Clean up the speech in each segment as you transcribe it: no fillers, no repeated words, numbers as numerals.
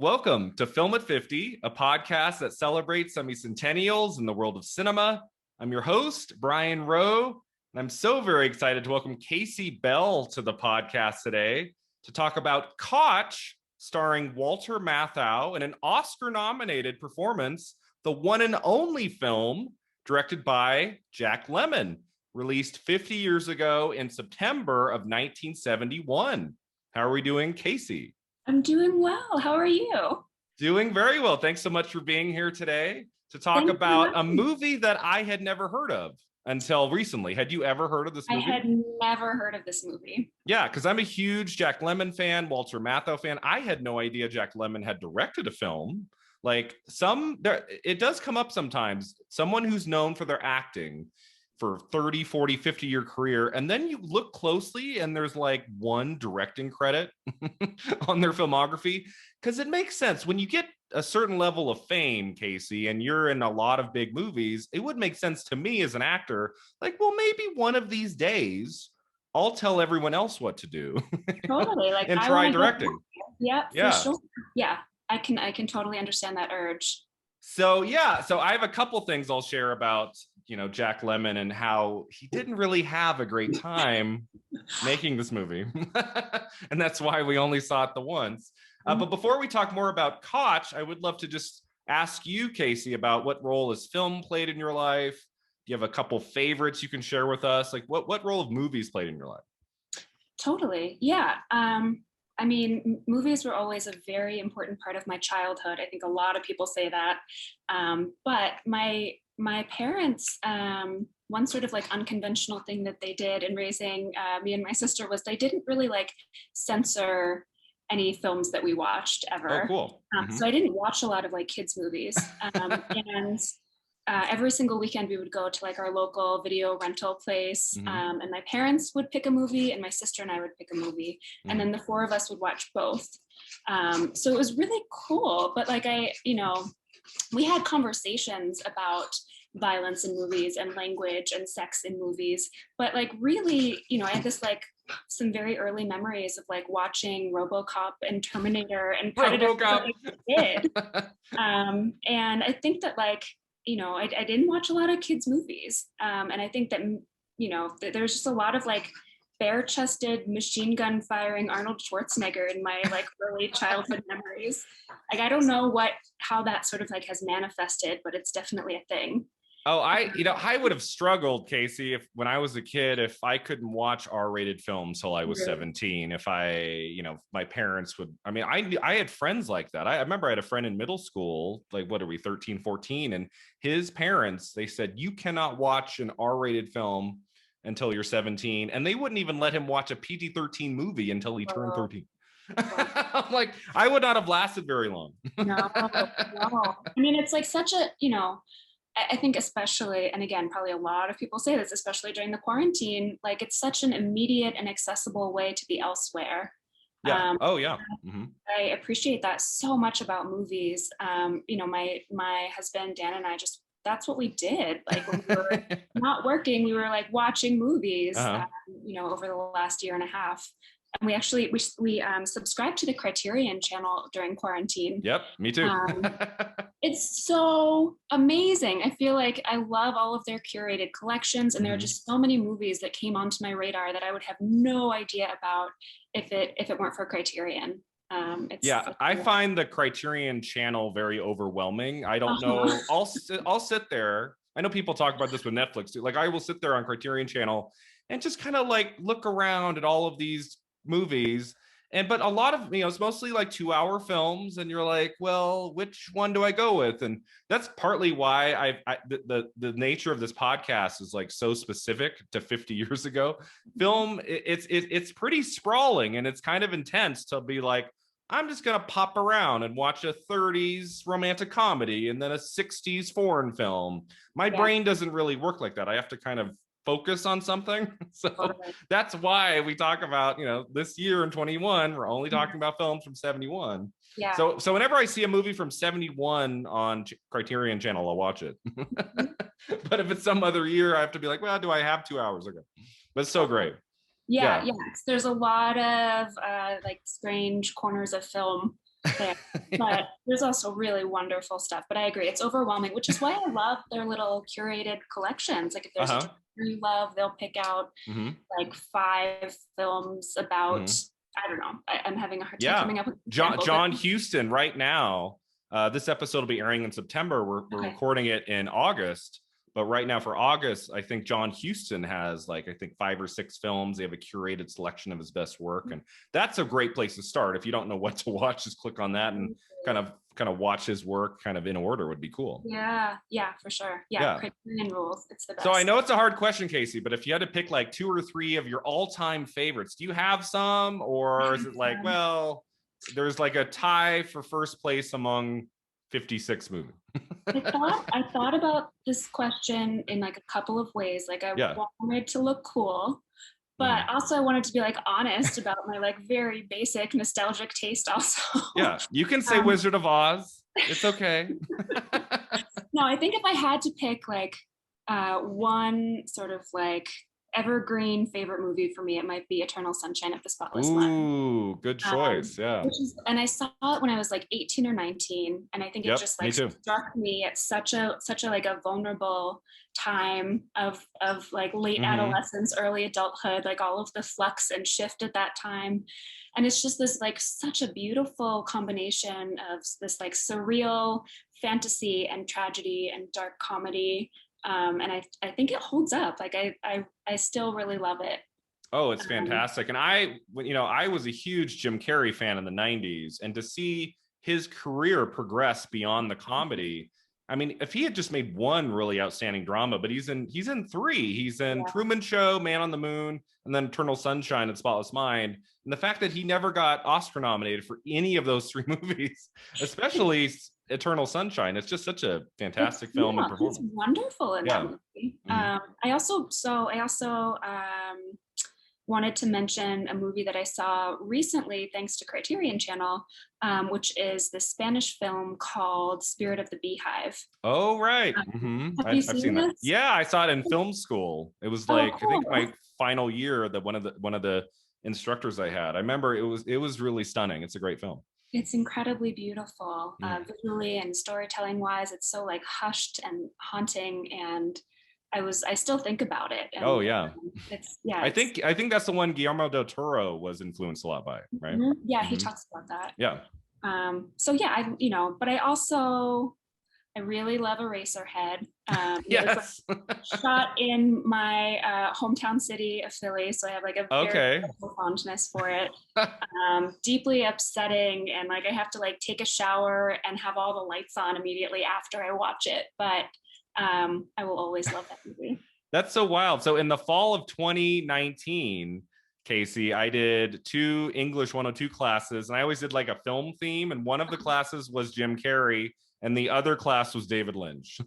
Welcome to Film at 50, a podcast that celebrates semi-centennials in the world of cinema. I'm your host, Brian Rowe, and I'm so very excited to welcome Casey Bell to the podcast today to talk about Kotch, starring Walter Matthau in an Oscar-nominated performance, the one and only film directed by Jack Lemmon, released 50 years ago in September of 1971. How are we doing, Casey? I'm doing well. How are you? Doing very well. Thanks so much for being here today to talk Thanks for about a having me. movie that I had never heard of until recently. Had you ever heard of this I movie? had never heard of this movie. Yeah, because I'm a huge Jack Lemmon fan, Walter Matthau fan. I had no idea Jack Lemmon had directed a film. It does come up sometimes. Someone who's known for their acting for 30, 40, 50-year career. And then you look closely and there's like one directing credit on their filmography. Because it makes sense. When you get a certain level of fame, Casey, and you're in a lot of big movies, it would make sense to me as an actor, like, well, maybe one of these days I'll tell everyone else what to do Totally. Like and I try want to get. directing. Yep, for Yeah. sure. Yeah, I can totally understand that urge. So I have a couple things I'll share about, Jack Lemmon and how he didn't really have a great time making this movie. And that's why we only saw it the once. But before we talk more about Koch, I would love to just ask you, Casey, about what role has film played in your life? Do you have a couple favorites you can share with us? Like what role have movies played in your life? Totally. Yeah. I mean, movies were always a very important part of my childhood. I think a lot of people say that. But my parents, one sort of like unconventional thing that they did in raising me and my sister was they didn't really like censor any films that we watched Oh, ever. cool. So I didn't watch a lot of like kids movies. And every single weekend we would go to like our local video rental place, and my parents would pick a movie and my sister and I would pick a movie, and then the four of us would watch both. So it was really cool, but like we had conversations about violence in movies and language and sex in movies, but like really, I had this like some very early memories of like watching RoboCop and Terminator and Predator RoboCop. as a kid. And I think that like I didn't watch a lot of kids movies, and I think that there's just a lot of like bare-chested machine gun firing Arnold Schwarzenegger in my like early childhood memories. Like I don't know how that sort of like has manifested, but it's definitely a thing. Oh, I would have struggled, Casey, if when I was a kid, if I couldn't watch R-rated films till I was 17, if my parents would, I had friends like that. I remember I had a friend in middle school, like, what are we, 13, 14, and his parents, they said, you cannot watch an R-rated film until you're 17, and they wouldn't even let him watch a PG-13 movie until he turned 13. I'm like, I would not have lasted very long. No, no. I mean, it's like such a, I think especially, and again, probably a lot of people say this, especially during the quarantine, like it's such an immediate and accessible way to be elsewhere. Yeah. Oh, yeah. I appreciate that so much about movies. My husband, Dan, and I just, that's what we did. Like when we were not working, we were like watching movies, over the last year and a half. And we actually we subscribed to the Criterion channel during quarantine. Yep, me too. It's so amazing. I feel like I love all of their curated collections, and there are just so many movies that came onto my radar that I would have no idea about if it weren't for Criterion. I find the Criterion channel very overwhelming. I don't know. I'll sit there. I know people talk about this with Netflix too. Like I will sit there on Criterion channel and just kind of like look around at all of these movies, but a lot of it's mostly like 2-hour films, and you're like, well, which one do I go with? And that's partly why the nature of this podcast is like so specific to 50 years ago. Film, it's pretty sprawling, and it's kind of intense to be like, I'm just gonna pop around and watch a 30s romantic comedy and then a 60s foreign film. My brain doesn't really work like that. I have to kind of focus on something. So that's why we talk about, this year in 21, we're only talking about films from 71. Yeah. So whenever I see a movie from 71 on Criterion channel, I'll watch it. But if it's some other year, I have to be like, well, do I have 2 hours? Okay. But it's so great. Yeah. There's a lot of like strange corners of film there. But there's also really wonderful stuff. But I agree, it's overwhelming, which is why I love their little curated collections. Like if there's a director you love, they'll pick out like 5 films about, I don't know. I'm having a hard time coming up with John Huston right now. This episode will be airing in September. We're recording it in August. But right now for August, I think John Huston has like, I think 5 or 6 films. They have a curated selection of his best work. And that's a great place to start. If you don't know what to watch, just click on that and kind of watch his work kind of in order would be cool. Yeah, for sure. Yeah. Criterion rules. It's the best. So I know it's a hard question, Casey, but if you had to pick like 2 or 3 of your all-time favorites, do you have some? Or is it like, well, there's like a tie for first place among 56 movies? I thought about this question in like a couple of ways. Like I wanted to look cool, but also I wanted to be like honest about my like very basic nostalgic taste also. Yeah, you can say Wizard of Oz. It's okay. No, I think if I had to pick like one sort of like evergreen favorite movie for me, it might be Eternal Sunshine of the Spotless Mind. Ooh, good choice. And I saw it when I was like 18 or 19, and I think it just like struck me at such a like a vulnerable time of like late adolescence, early adulthood, like all of the flux and shift at that time. And it's just this like such a beautiful combination of this like surreal fantasy and tragedy and dark comedy. And I think it holds up. Like I still really love it. Oh, it's fantastic. And I was a huge Jim Carrey fan in the 90s, and to see his career progress beyond the comedy. I mean, if he had just made one really outstanding drama, but he's in 3. He's in Truman Show, Man on the Moon, and then Eternal Sunshine and Spotless Mind. And the fact that he never got Oscar nominated for any of those 3 movies, especially Eternal Sunshine, it's just such a fantastic film and performance. It's wonderful in that movie. I also wanted to mention a movie that I saw recently thanks to Criterion Channel, which is the Spanish film called Spirit of the Beehive. Oh, right. I've seen that. Yeah, I saw it in film school. It was like, cool. I think my final year, that one of the instructors I had. I remember it was really stunning. It's a great film. It's incredibly beautiful, visually and storytelling wise. It's so like hushed and haunting, and I still think about it. And, I think that's the one Guillermo del Toro was influenced a lot by, right? Yeah, he talks about that. Yeah. So yeah, but I really love Eraserhead. Yes. Shot in my hometown city of Philly, so I have like a very fondness for it. Deeply upsetting, and like I have to like take a shower and have all the lights on immediately after I watch it. But I will always love that movie. That's so wild. So in the fall of 2019, Casey, I did 2 English 102 classes, and I always did like a film theme, and one of the classes was Jim Carrey, and the other class was David Lynch.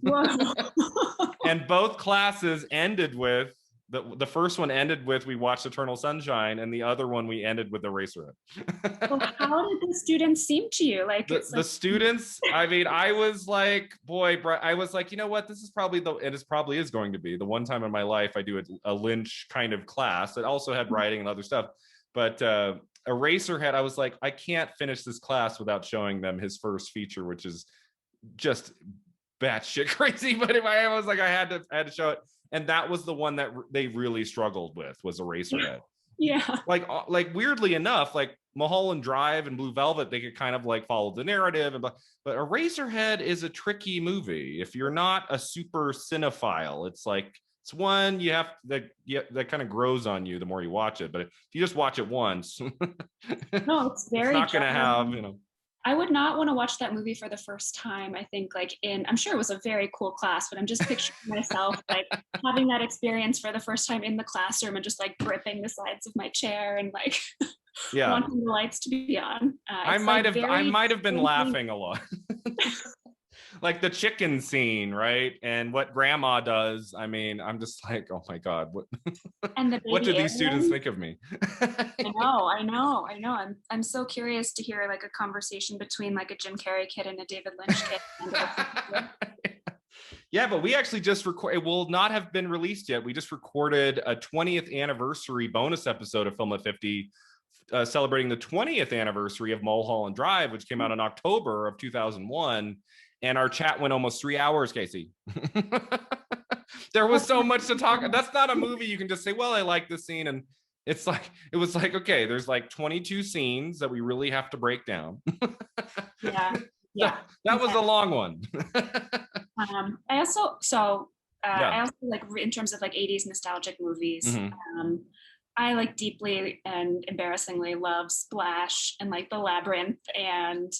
And both classes ended with, the first one ended with we watched Eternal Sunshine, and the other one we ended with Eraserhead. Well, how did the students seem to you? Like the students, I mean, I was like, I was like, you know what? This is probably probably is going to be the one time in my life I do a Lynch kind of class that also had writing and other stuff. But Eraserhead, I was like, I can't finish this class without showing them his first feature, which is just batshit crazy. But I was like, I had to show it. And that was the one that they really struggled with, was Eraserhead. Yeah. Like weirdly enough, like Mulholland Drive and Blue Velvet, they could kind of like follow the narrative, but Eraserhead is a tricky movie. If you're not a super cinephile, it's like, it's one you have that kind of grows on you the more you watch it. But if you just watch it once, no, it's very not going to have, I would not want to watch that movie for the first time. I think I'm sure it was a very cool class, but I'm just picturing myself like having that experience for the first time in the classroom and just like gripping the sides of my chair and like wanting the lights to be on. I might have been laughing a lot. Like the chicken scene, right? And what grandma does. I mean, I'm just like, oh my God, what what do these students think of me? I know. I'm so curious to hear like a conversation between like a Jim Carrey kid and a David Lynch kid. Yeah, but we actually just it will not have been released yet. We just recorded a 20th anniversary bonus episode of Film at 50 celebrating the 20th anniversary of Mulholland Drive, which came out in October of 2001. And our chat went almost 3 hours, Casey. There was so much to talk. That's not a movie you can just say, well, I like this scene. And it was like, okay, there's like 22 scenes that we really have to break down. Yeah. That was a long one. I also like in terms of like 80s nostalgic movies, I like deeply and embarrassingly love Splash and like The Labyrinth and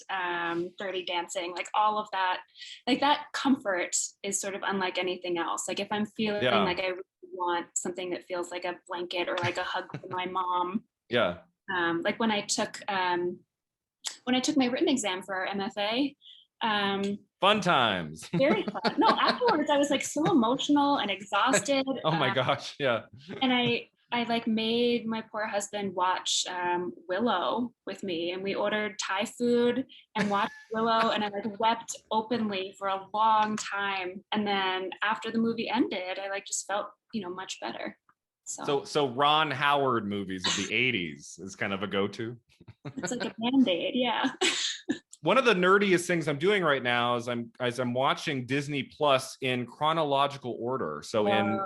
Dirty Dancing, like all of that. Like that comfort is sort of unlike anything else. Like if I'm feeling like I really want something that feels like a blanket or like a hug from my mom. Yeah. Like when I took my written exam for our MFA. Fun times. Very fun. No, afterwards I was like so emotional and exhausted. Oh my gosh, yeah. And I like made my poor husband watch Willow with me, and we ordered Thai food and watched Willow, and I like wept openly for a long time. And then after the movie ended, I like just felt, much better. So Ron Howard movies of the 80s is kind of a go-to. It's like a Band-Aid, yeah. One of the nerdiest things I'm doing right now is I'm watching Disney Plus in chronological order. So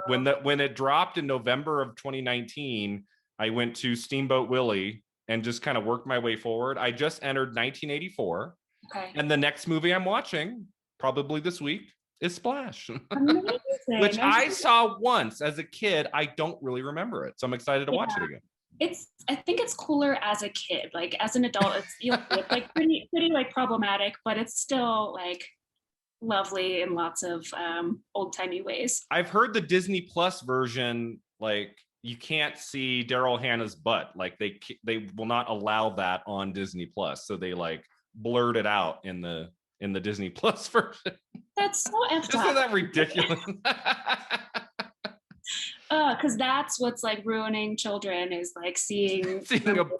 when it dropped in November of 2019, I went to Steamboat Willie and just kind of worked my way forward. I just entered 1984. Okay. And the next movie I'm watching, probably this week, is Splash. Amazing. Which I saw once as a kid. I don't really remember it. So I'm excited to watch it again. I think it's cooler as a kid. Like as an adult, it's like pretty like problematic, but it's still like lovely in lots of old-timey ways. I've heard the Disney Plus version, like you can't see Daryl Hannah's butt. Like they will not allow that on Disney Plus. So they like blurred it out in the Disney Plus version. That's so effed up. Isn't that ridiculous? Because that's what's like ruining children is like seeing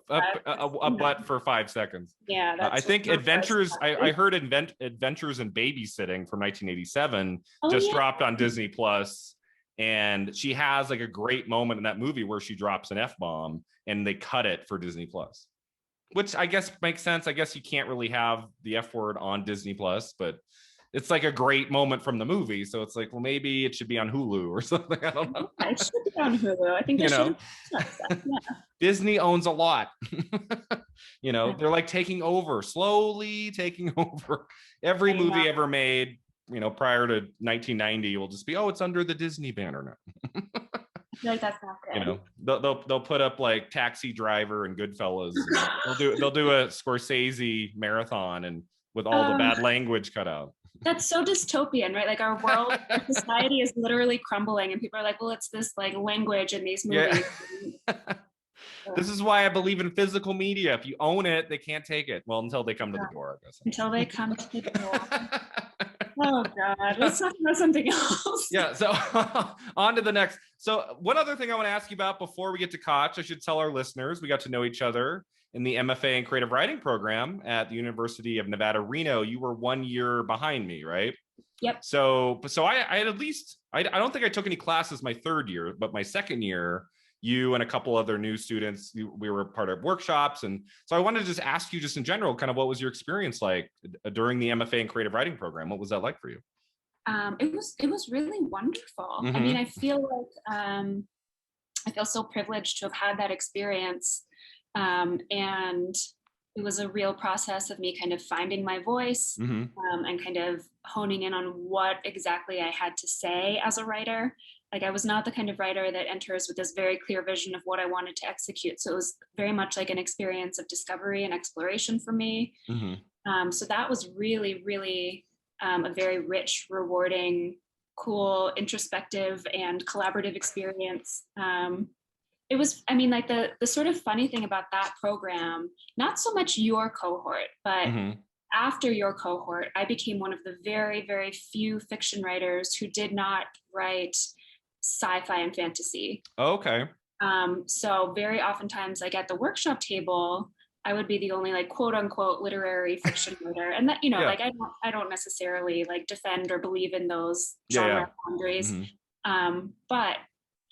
a butt for 5 seconds. Yeah, I think Adventures. I heard Adventures in Babysitting from 1987 dropped on Disney Plus, and she has like a great moment in that movie where she drops an F-bomb, and they cut it for Disney Plus, which I guess makes sense. I guess you can't really have the F word on Disney Plus, but it's like a great moment from the movie. So it's like, well, maybe it should be on Hulu or something. I don't know. It should be on Hulu. I think Disney owns a lot. They're like slowly taking over every movie ever made, prior to 1990 will just be, it's under the Disney banner now. I feel like that's not good. They'll put up like Taxi Driver and Goodfellas. They'll do a Scorsese marathon and with all the bad language cut out. That's so dystopian, right? Like our world, our society is literally crumbling, and people are like, well, it's this like language in these movies. Yeah. This is why I believe in physical media. If you own it, they can't take it. Well, until they come to the door, I guess. Until they come to the door. Oh God, let's talk about something else. Yeah, so on to the next. So one other thing I want to ask you about before we get to Kotch, I should tell our listeners, we got to know each other in the MFA in Creative Writing program at the University of Nevada, Reno. You were 1 year behind me, right? Yep. So I had at least, I don't think I took any classes my third year, but my second year, you and a couple other new students, we were part of workshops. And so I wanted to just ask you just in general, kind of what was your experience like during the MFA in Creative Writing program? What was that like for you? It was really wonderful. Mm-hmm. I mean, I feel like I feel so privileged to have had that experience. And it was a real process of me kind of finding my voice, and kind of honing in on what exactly I had to say as a writer. Like I was not the kind of writer that enters with this very clear vision of what I wanted to execute. So it was very much like an experience of discovery and exploration for me. So that was really, really a very rich, rewarding, cool, introspective, and collaborative experience. It was, I mean, like the sort of funny thing about that program, not so much your cohort, but after your cohort, I became one of the very, very few fiction writers who did not write sci-fi and fantasy. Okay. So very oftentimes, like at the workshop table, I would be the only like quote unquote literary fiction writer, and that like I don't necessarily like defend or believe in those genre boundaries. But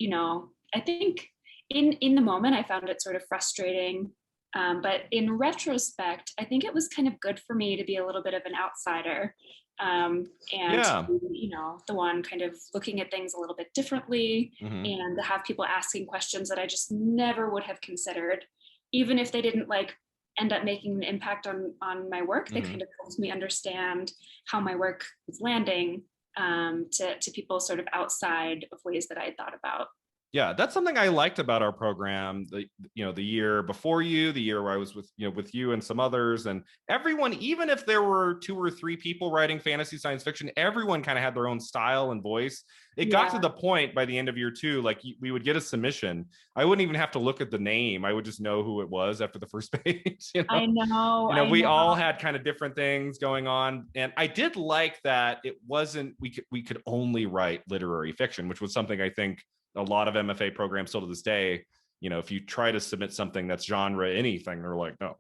I think in the moment I found it sort of frustrating But in retrospect, I think it was kind of good for me to be a little bit of an outsider, and Yeah. to be, the one kind of looking at things a little bit differently, Hmm. and to have people asking questions that I just never would have considered, even if they didn't like end up making an impact on my work. They Hmm. kind of helped me understand how my work was landing, to people sort of outside of ways that I had thought about. Yeah, that's something I liked about our program. The year before you, the year where I was with you and some others, and everyone, even if there were 2 or 3 people writing fantasy science fiction, everyone kind of had their own style and voice. It got to Yeah, the point by the end of year 2, like we would get a submission. I wouldn't even have to look at the name. I would just know who it was after the first page. I know, I We know. all had kind of different things going on, and I did like that it wasn't we could only write literary fiction, which was something I think a lot of MFA programs still to this day. If you try to submit something that's genre anything, they're like, no.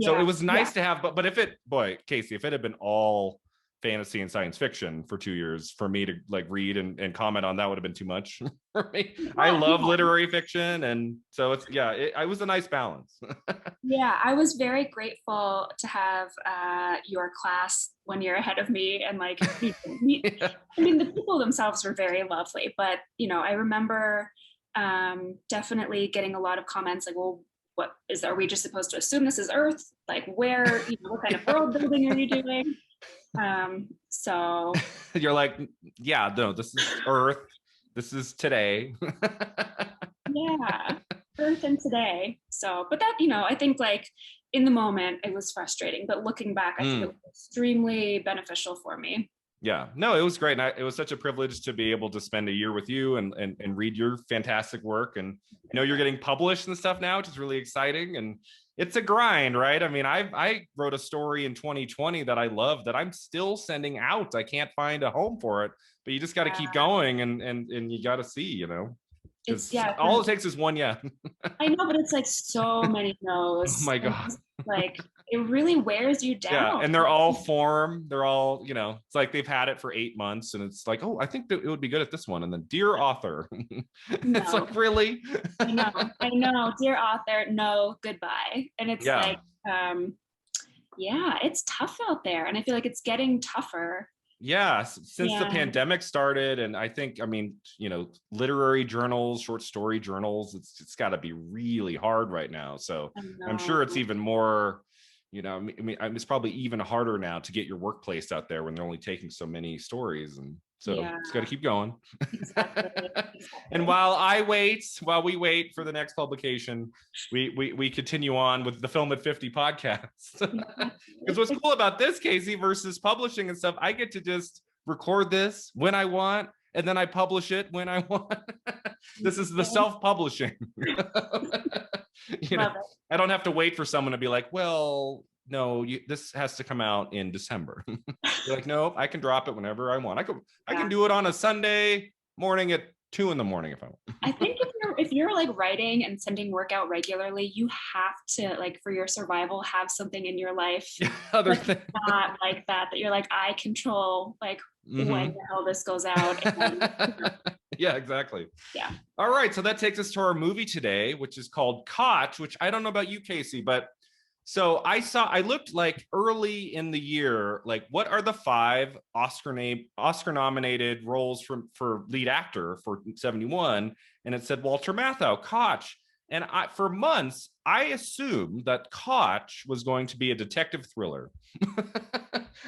So it Yeah, was yeah. nice to have, but if it, boy, Casey, if it had been all fantasy and science fiction for 2 years for me to like read and comment on, that would have been too much for me. I Yeah, love yeah. literary fiction, and so it was a nice balance. Yeah, I was very grateful to have your class 1 year ahead of me, and like Yeah. I mean, the people themselves were very lovely, but I remember definitely getting a lot of comments like, "Well, are we just supposed to assume this is Earth? Like, where, what kind of world building are you doing?" So You're like, yeah, no, this is Earth. This is today. yeah, Earth and today. So, but that, I think like in the moment it was frustrating, but looking back, I think it Mm. was extremely beneficial for me. Yeah, no, it was great. And it was such a privilege to be able to spend a year with you and read your fantastic work. And I know you're getting published and stuff now, which is really exciting. And it's a grind, right? I mean, I wrote a story in 2020 that I love that I'm still sending out. I can't find a home for it, but you just got to keep going, and you got to see, It's because yeah, all it takes is one. Yeah. I know, but it's like so many Oh no's, my and God. just, like it really wears you Yeah, down. and they're all form. They're all, it's like they've had it for 8 months, and it's like, oh, I think that it would be good at this one. And then, dear author, it's No, like, really? I know, dear author, no, goodbye. And it's Yeah, like, yeah, it's tough out there, and I feel like it's getting tougher. yeah. Since the And pandemic started, and I think, I mean, literary journals, short story journals, it's got to be really hard right now. So I I'm know. sure it's even more. It's probably even harder now to get your work placed out there when they're only taking so many stories, and so Yeah, it's got to keep going. exactly, And exactly. while we wait for the next publication, we continue on with the Film at 50 podcast. Because what's cool about this, Casey, versus publishing and stuff, I get to just record this when I want, and then I publish it when I want. This is the self-publishing. Love it. I don't have to wait for someone to be like, well, no, this has to come out in December. You're like, no, I can drop it whenever I want. I can Yeah. do it on a Sunday morning at 2 a.m. if I want. I think if you're like writing and sending work out regularly, you have to, like, for your survival, have something in your life Other that's thing. not like that you're like, I control like when Mm-hmm. the hell this goes out. And Yeah, exactly. yeah. All right, so that takes us to our movie today, which is called Kotch, which I don't know about you, Casey, but so I looked like early in the year, like what are the 5 Oscar nominated roles for lead actor for 71, and it said Walter Matthau, Kotch, and for months I assumed that Kotch was going to be a detective thriller.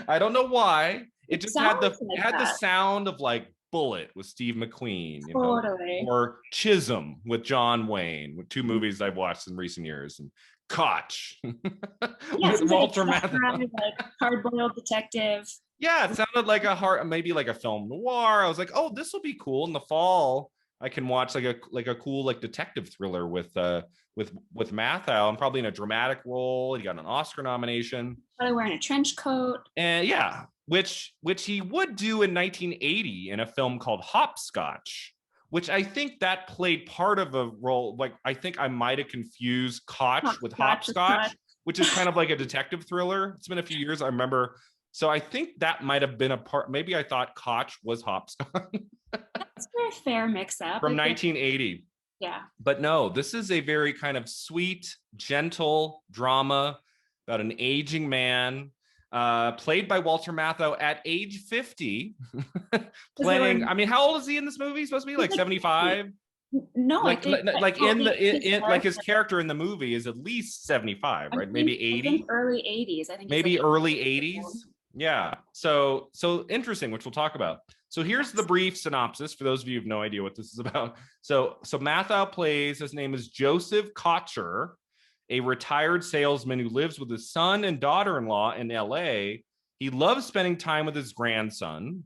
I don't know why. It It just had sounds like the that. sound of like Bullet with Steve McQueen, Totally. or Chisholm with John Wayne, with 2 movies I've watched in recent years, and Kotch Yeah, it with seems like a Walter tough guy, Matthau. like hard-boiled detective. Yeah, it sounded like maybe like a film noir. I was like, oh, this will be cool in the fall. I can watch like a cool like detective thriller with Matthau, and probably in a dramatic role. He got an Oscar nomination. Probably wearing a trench coat. And yeah, which he would do in 1980 in a film called Hopscotch, which I think that played part of a role. Like I think I might have confused Kotch with Hopscotch, which is kind of like a detective thriller. It's been a few years. I remember. So I think that might have been a part. Maybe I thought Kotch was Hopscotch That's a fair mix-up, from I think. 1980. Yeah. But no, this is a very kind of sweet, gentle drama about an aging man, played by Walter Matthau at age 50, playing. I mean, how old is he in this movie? He's supposed to be like 75. No, I Like, think like in like his character in the movie is at least 75, right? Maybe 80. I think early 80s. I think maybe early 80s. Yeah. So interesting, which we'll talk about. So here's the brief synopsis for those of you who have no idea what this is about. So Matthau plays, his name is Joseph Kotcher, a retired salesman who lives with his son and daughter-in-law in LA. He loves spending time with his grandson,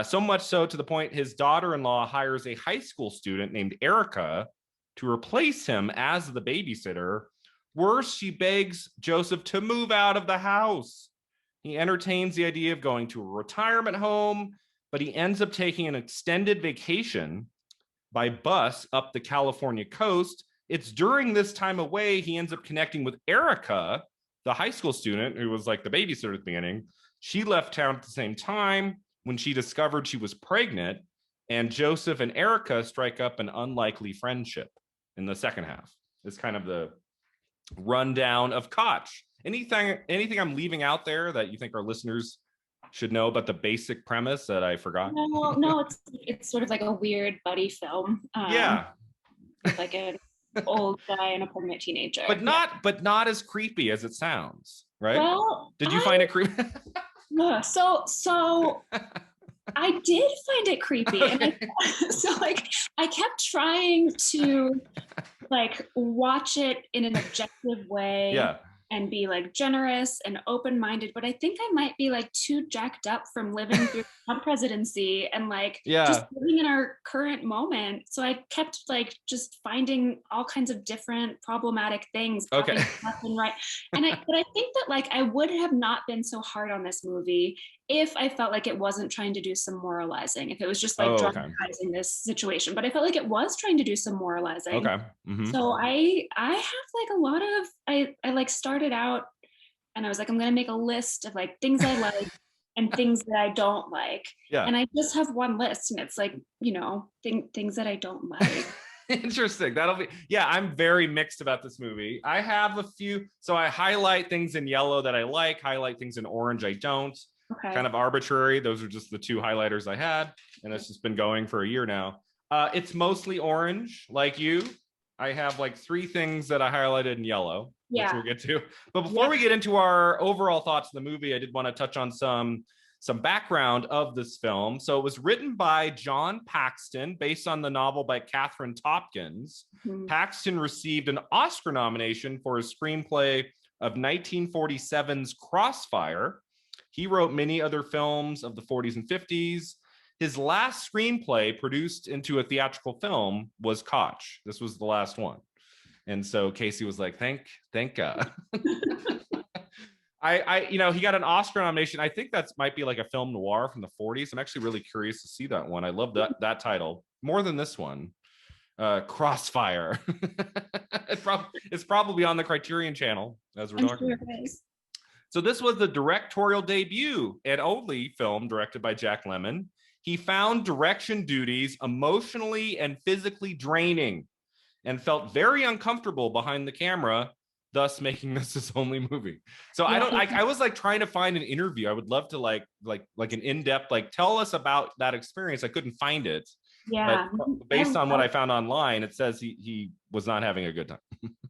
so much so to the point his daughter-in-law hires a high school student named Erica to replace him as the babysitter. Worse, she begs Joseph to move out of the house. He entertains the idea of going to a retirement home, but he ends up taking an extended vacation by bus up the California coast. It's during this time away he ends up connecting with Erica, the high school student who was like the babysitter at the beginning. She left town at the same time when she discovered she was pregnant, and Joseph and Erica strike up an unlikely friendship in the second half. It's kind of the rundown of Kotch. Anything I'm leaving out there that you think our listeners should know about the basic premise that I forgot? No, it's sort of like a weird buddy film. Yeah, like an old guy and a pregnant teenager, but not as creepy as it sounds, right? Well, did you find it creepy? So I did find it creepy, okay. and I kept trying to like watch it in an objective way. Yeah. And be like generous and open-minded, but I think I might be like too jacked up from living through Trump presidency and just living in our current moment. So I kept like just finding all kinds of different problematic things. Okay. Left and right. But I think that like I would have not been so hard on this movie if I felt like it wasn't trying to do some moralizing, if it was just like dramatizing this situation. But I felt like it was trying to do some moralizing. Okay. Mm-hmm. So I have like a lot of I like started out and I was like, I'm gonna make a list of like things I like and things that I don't like. Yeah. And I just have one list and it's like, things that I don't like. Interesting. I'm very mixed about this movie. I have a few, so I highlight things in yellow that I like, highlight things in orange I don't. Okay. Kind of arbitrary. Those are just the two highlighters I had, and it's just been going for a year now. It's mostly orange, like you. I have like 3 things that I highlighted in yellow, which we'll get to. But before we get into our overall thoughts of the movie, I did want to touch on some background of this film. So it was written by John Paxton, based on the novel by Catherine Tompkins. Mm-hmm. Paxton received an Oscar nomination for his screenplay of 1947's Crossfire. He wrote many other films of the 40s and 50s. His last screenplay produced into a theatrical film was Kotch. This was the last one. And so Casey was like, thank God. He got an Oscar nomination. I think that might be like a film noir from the 40s. I'm actually really curious to see that one. I love that title more than this one. Crossfire. It's probably on the Criterion channel as we're talking. Sure it is. So this was the directorial debut and only film directed by Jack Lemmon. He found direction duties emotionally and physically draining and felt very uncomfortable behind the camera, thus making this his only movie. So I was like trying to find an interview. I would love to like an in-depth, like tell us about that experience. I couldn't find it. Yeah. But based on what I found online, it says he was not having a good time.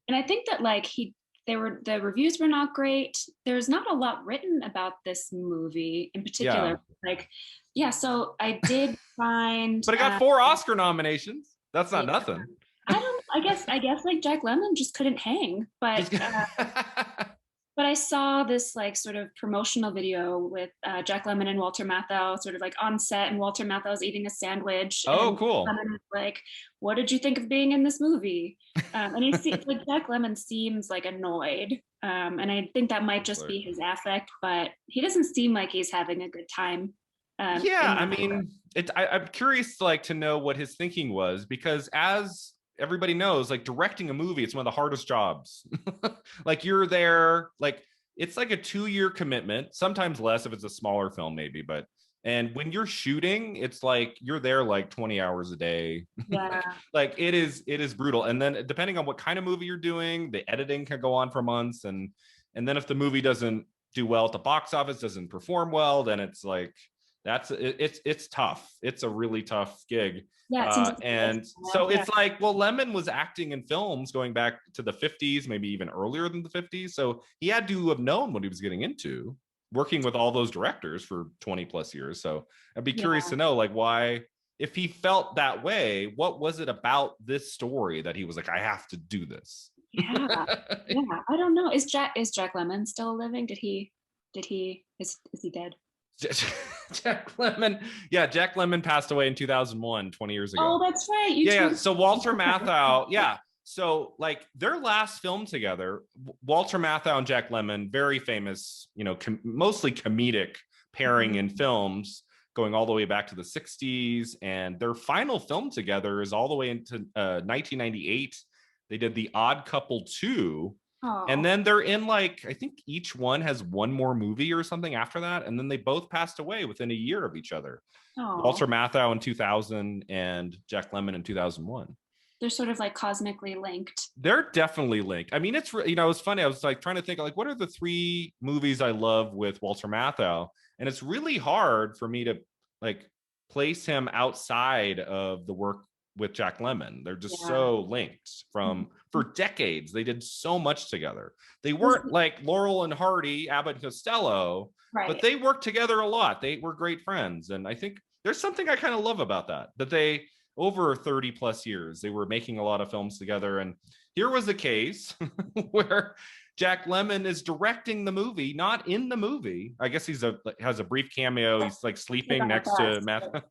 And I think that like the reviews were not great. There's not a lot written about this movie in particular. So I did find but it got 4 Oscar nominations. That's not nothing. I guess like Jack Lemmon just couldn't hang. But but I saw this like sort of promotional video with Jack Lemmon and Walter Matthau sort of like on set, and Walter Matthau's eating a sandwich. Oh, cool. And was like, what did you think of being in this movie? And he seems like Jack Lemmon seems like annoyed. And I think that might just be his affect, but he doesn't seem like he's having a good time. I mean, I'm curious to know what his thinking was, because as everybody knows, like directing a movie, it's one of the hardest jobs. Like you're there, like it's like a 2-year commitment, sometimes less if it's a smaller film maybe, but And when you're shooting, it's like you're there like 20 hours a day. Yeah. Like it is brutal. And then depending on what kind of movie you're doing, the editing can go on for months. And then if the movie doesn't do well at the box office, doesn't perform well, then it's like it's tough. It's a really tough gig. Yeah, it seems like And so it's like, well, Lemmon was acting in films going back to the 50s, maybe even earlier than the 50s. So he had to have known what he was getting into, working with all those directors for 20 plus years. So I'd be curious to know, like, why, if he felt that way, what was it about this story that he was like, I have to do this? Yeah. I don't know. Is Jack Lemmon still living? Is he dead? Jack Lemmon. Yeah, Jack Lemmon passed away in 2001, 20 years ago. Oh, that's right. Yeah. So Walter Matthau, yeah. So like their last film together, Walter Matthau and Jack Lemmon, very famous, mostly comedic pairing in films, going all the way back to the 60s. And their final film together is all the way into 1998. They did The Odd Couple 2. Oh. And then they're in like, I think each one has one more movie or something after that. And then they both passed away within a year of each other. Oh. Walter Matthau in 2000 and Jack Lemmon in 2001. They're sort of like cosmically linked. They're definitely linked. I mean, it's, it was funny. I was like trying to think like, what are the 3 movies I love with Walter Matthau? And it's really hard for me to like place him outside of the work with Jack Lemmon. They're just so linked for decades. They did so much together. They weren't like Laurel and Hardy, Abbott and Costello, but they worked together a lot. They were great friends. And I think there's something I kind of love about that they, over 30 plus years, they were making a lot of films together. And here was a case where Jack Lemmon is directing the movie, not in the movie. I guess has a brief cameo. He's like sleeping next to Matt.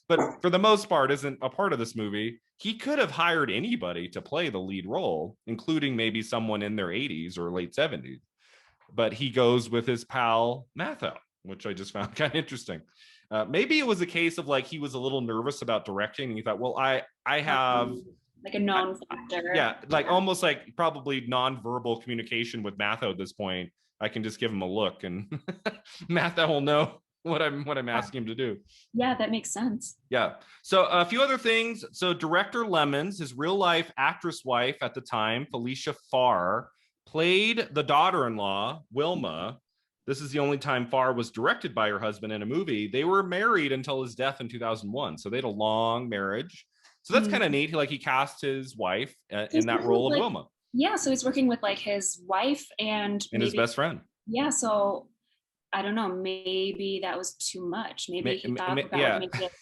But for the most part, isn't a part of this movie. He could have hired anybody to play the lead role, including maybe someone in their 80s or late 70s. But he goes with his pal Matthau, which I just found kind of interesting. Maybe it was a case of like he was a little nervous about directing, and he thought, well, I have like a known factor. Yeah, like almost like probably nonverbal communication with Matthau at this point. I can just give him a look, and Matthau will know what I'm asking him to do. Yeah, that makes sense. Yeah. So a few other things. So director Lemmons, his real life actress wife at the time, Felicia Farr, played the daughter-in-law, Wilma. This is the only time Farr was directed by her husband in a movie. They were married until his death in 2001. So they had a long marriage. So that's kind of neat. He cast his wife in that role of Wilma. Yeah, so he's working with like his wife and his best friend. Yeah, so I don't know. Maybe that was too much. Maybe he thought that would make it,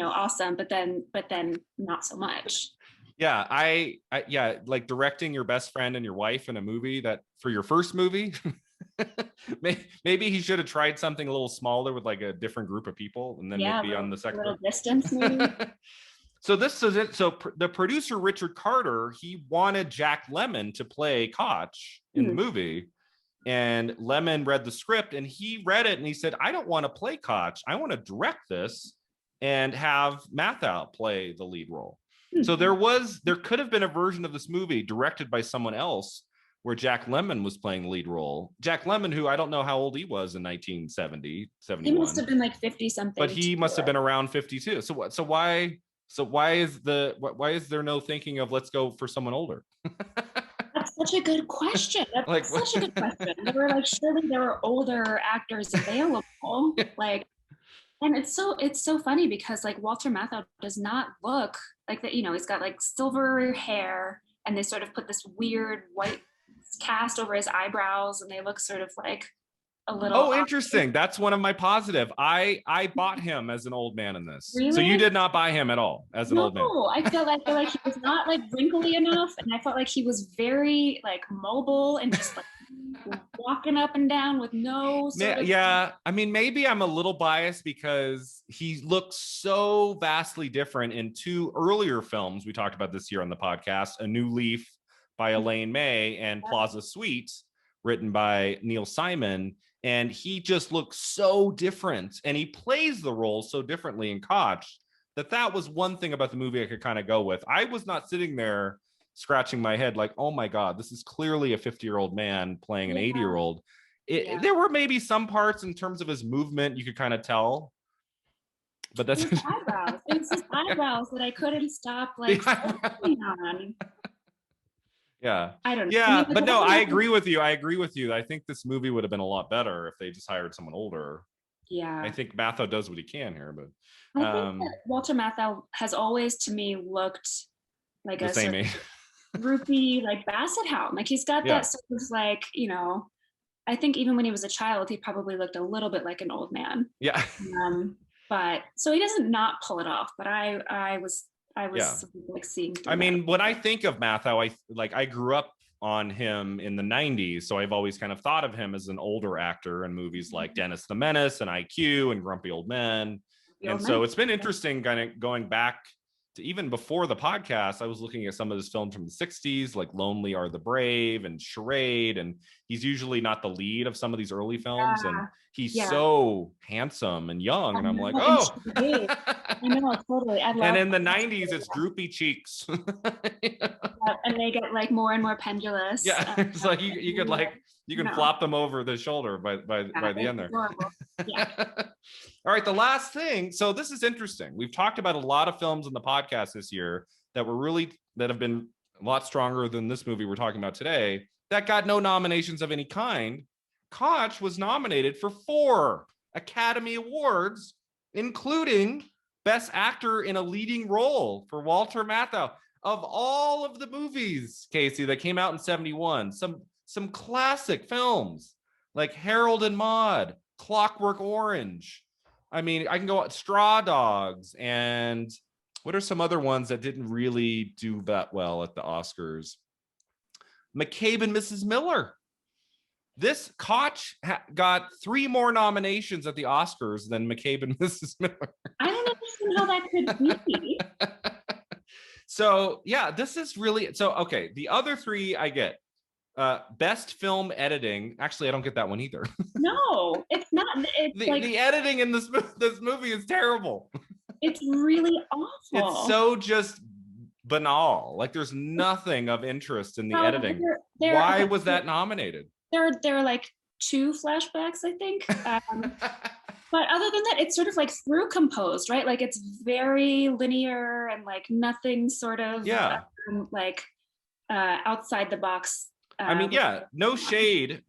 awesome, but then not so much. Yeah, I like directing your best friend and your wife in a movie that for your first movie. Maybe he should have tried something a little smaller with like a different group of people, and then maybe on the second. A little distance, maybe. So this is it. So the producer Richard Carter, he wanted Jack Lemmon to play Kotch in the movie, and Lemmon read the script and he read it and he said, "I don't want to play Kotch. I want to direct this and have Matthau play the lead role." So there could have been a version of this movie directed by someone else where Jack Lemmon was playing the lead role. Jack Lemmon, who I don't know how old he was in 1970, 71. He must have been like 50 something. But he must have been around 52. So why is there no thinking of let's go for someone older? That's such a good question. That's such a good question. They were like, surely there were older actors available. Like, and it's so funny because like Walter Matthau does not look like that. He's got like silver hair, and they sort of put this weird white cast over his eyebrows, and they look sort of like a little. Oh, interesting. That's one of my positive. I bought him as an old man in this. Really? So you did not buy him at all as an old man. No, I feel like he was not like wrinkly enough, and I felt like he was very like mobile and just like walking up and down with no yeah. I mean, maybe I'm a little biased because he looks so vastly different in 2 earlier films we talked about this year on the podcast, A New Leaf by Elaine May and Plaza Suite, written by Neil Simon. And he just looks so different, and he plays the role so differently in Kotch that was one thing about the movie I could kind of go with. I was not sitting there scratching my head like, oh my God, this is clearly a 50-year-old man playing an 80-year-old. There were maybe some parts in terms of his movement you could kind of tell, but that's his eyebrows. It was his eyebrows that I couldn't stop like focusing on. Yeah. I don't know. Yeah, but no, I agree with you. I think this movie would have been a lot better if they just hired someone older. Yeah. I think Matthau does what he can here, but I think that Walter Matthau has always to me looked like the a same sort of droopy, like basset hound. Like he's got that sort of like, you know, I think even when he was a child, he probably looked a little bit like an old man. Yeah. But so he doesn't not pull it off, but I was like seeing. I mean, when I think of Matthau, I grew up on him in the 90s, so I've always kind of thought of him as an older actor in movies like Dennis the Menace and IQ and Grumpy Old Men. So it's been interesting kind of going back to even before the podcast. I was looking at some of his films from the 60s, like Lonely Are the Brave and Charade, and he's usually not the lead of some of these early films, and he's so handsome and young, and I'm like, oh. I know, totally. And in the 90s, it's droopy cheeks. And they get like more and more pendulous. Yeah, it's like you can flop them over the shoulder by the end there. Yeah. All right, the last thing. So this is interesting. We've talked about a lot of films in the podcast this year that have been a lot stronger than this movie we're talking about today that got no nominations of any kind. Kotch was nominated for 4 Academy Awards, including Best Actor in a Leading Role for Walter Matthau. Of all of the movies, Casey, that came out in 71, some classic films like Harold and Maude, Clockwork Orange. I mean, I can go Straw Dogs, and what are some other ones that didn't really do that well at the Oscars? McCabe and Mrs. Miller. This Kotch got 3 more nominations at the Oscars than McCabe and Mrs. Miller. I don't understand how that could be. So yeah, this is really okay. The other 3 I get. Best film editing. Actually, I don't get that one either. No, it's not. It's the editing in this movie is terrible. It's really awful. It's so just banal. Like there's nothing of interest in the editing. Why was that nominated? There are like 2 flashbacks, I think. But other than that, it's sort of like through composed, right? Like it's very linear and like nothing sort of outside the box. I mean, no shade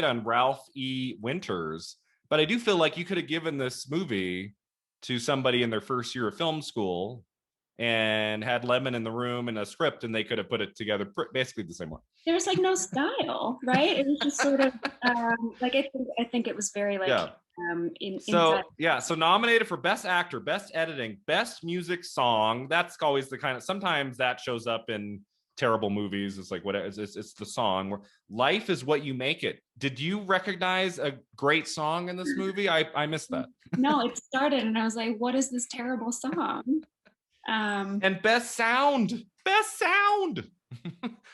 on Ralph E. Winters, but I do feel like you could have given this movie to somebody in their first year of film school and had Lemmon in the room and a script, and they could have put it together basically the same way. There was like no style, right? It was just sort of like I think it was very like so nominated for Best Actor, Best Editing, Best Music Song. That's always the kind of, sometimes that shows up in terrible movies. It's like it's the song where Life Is What You Make It. Did you recognize a great song in this movie? I missed that. No, it started and I was like, what is this terrible song? And best sound.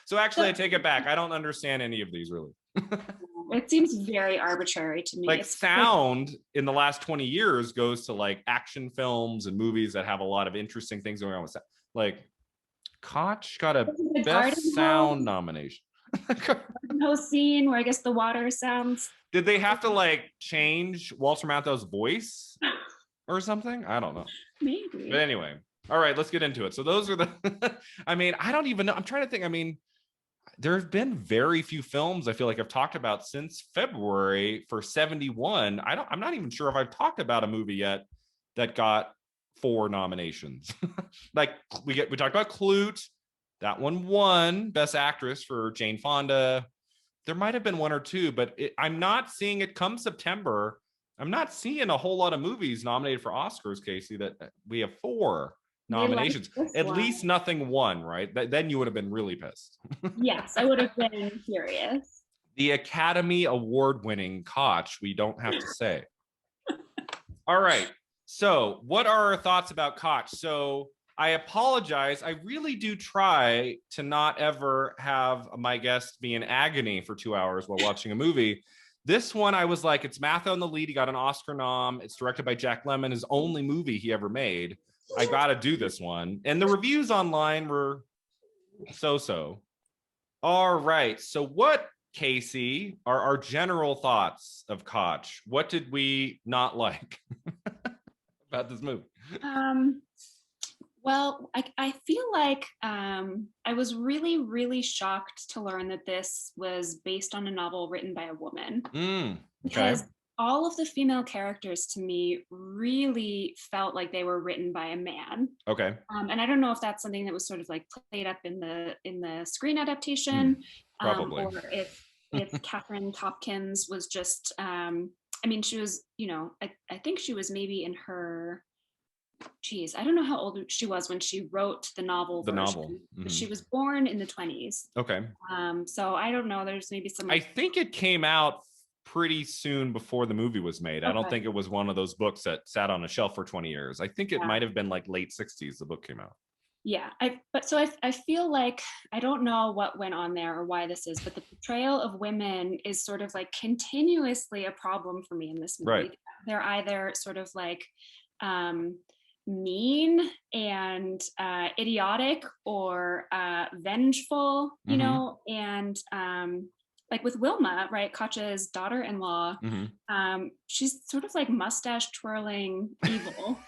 So actually I take it back. I don't understand any of these really. It seems very arbitrary to me. Like sound in the last 20 years goes to like action films and movies that have a lot of interesting things going on with sound. Like Kotch got a best sound nomination. No scene where I guess the water sounds. Did they have to like change Walter Matthau's voice or something? I don't know. Maybe. But anyway, all right, let's get into it. So those are the I mean, I don't even know. I'm trying to think. I mean, there have been very few films I feel like I've talked about since February for 71. I'm not even sure if I've talked about a movie yet that got 4 nominations. Like we talked about Clute. That one won Best Actress for Jane Fonda. There might have been 1 or 2, but I'm not seeing it come September. I'm not seeing a whole lot of movies nominated for Oscars, Casey, that we have 4 nominations. At least nothing won, right? Then you would have been really pissed. Yes, I would have been furious. The Academy Award winning Kotch, we don't have to say. All right. So what are our thoughts about Kotch? So I apologize. I really do try to not ever have my guest be in agony for 2 hours while watching a movie. This one, I was like, it's Matthau in the lead. He got an Oscar nom. It's directed by Jack Lemmon, his only movie he ever made. I got to do this one. And the reviews online were so-so. All right. So what Casey, our general thoughts of Kotch. What did we not like about this movie? Well, I feel like I was really, really shocked to learn that this was based on a novel written by a woman. Okay. Because all of the female characters to me really felt like they were written by a man. Okay. And I don't know if that's something that was sort of like played up in the screen adaptation, probably. or if Catherine Hopkins was just, I mean, she was, I think she was maybe in her, geez, I don't know how old she was when she wrote the novel version. But she was born in the 20s. Okay. So I don't know. There's maybe some. I think it came out pretty soon before the movie was made. I don't think it was one of those books that sat on a shelf for 20 years. I think it might have been like late 60s the book came out. Yeah, I feel like I don't know what went on there or why this is, but the portrayal of women is sort of like continuously a problem for me in this movie. Right. They're either sort of like mean and idiotic or vengeful, you know, and like with Wilma, right, Kotch's daughter-in-law, she's sort of like mustache twirling evil.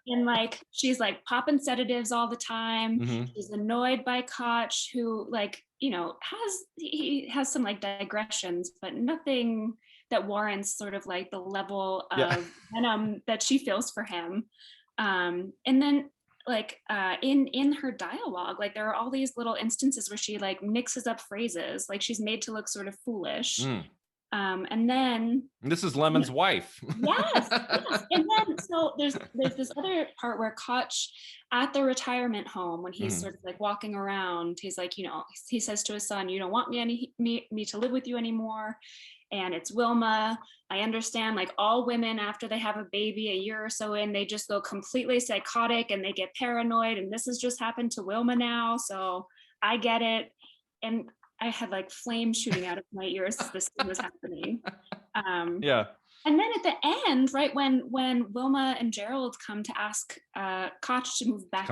And like she's like popping sedatives all the time. She's annoyed by Kotch, who like, he has some like digressions, but nothing that warrants sort of like the level of venom that she feels for him. And then like in her dialogue, like there are all these little instances where she like mixes up phrases, like she's made to look sort of foolish. And then this is Lemon's wife. Yes. And then so there's this other part where Kotch at the retirement home, when he's sort of like walking around, he's like, he says to his son, "You don't want me to live with you anymore." And it's Wilma. I understand, like all women after they have a baby a year or so in, they just go completely psychotic and they get paranoid. And this has just happened to Wilma now. So I get it. And I had like flames shooting out of my ears as this thing was happening. And then at the end, right, when Wilma and Gerald come to ask Kotch to move back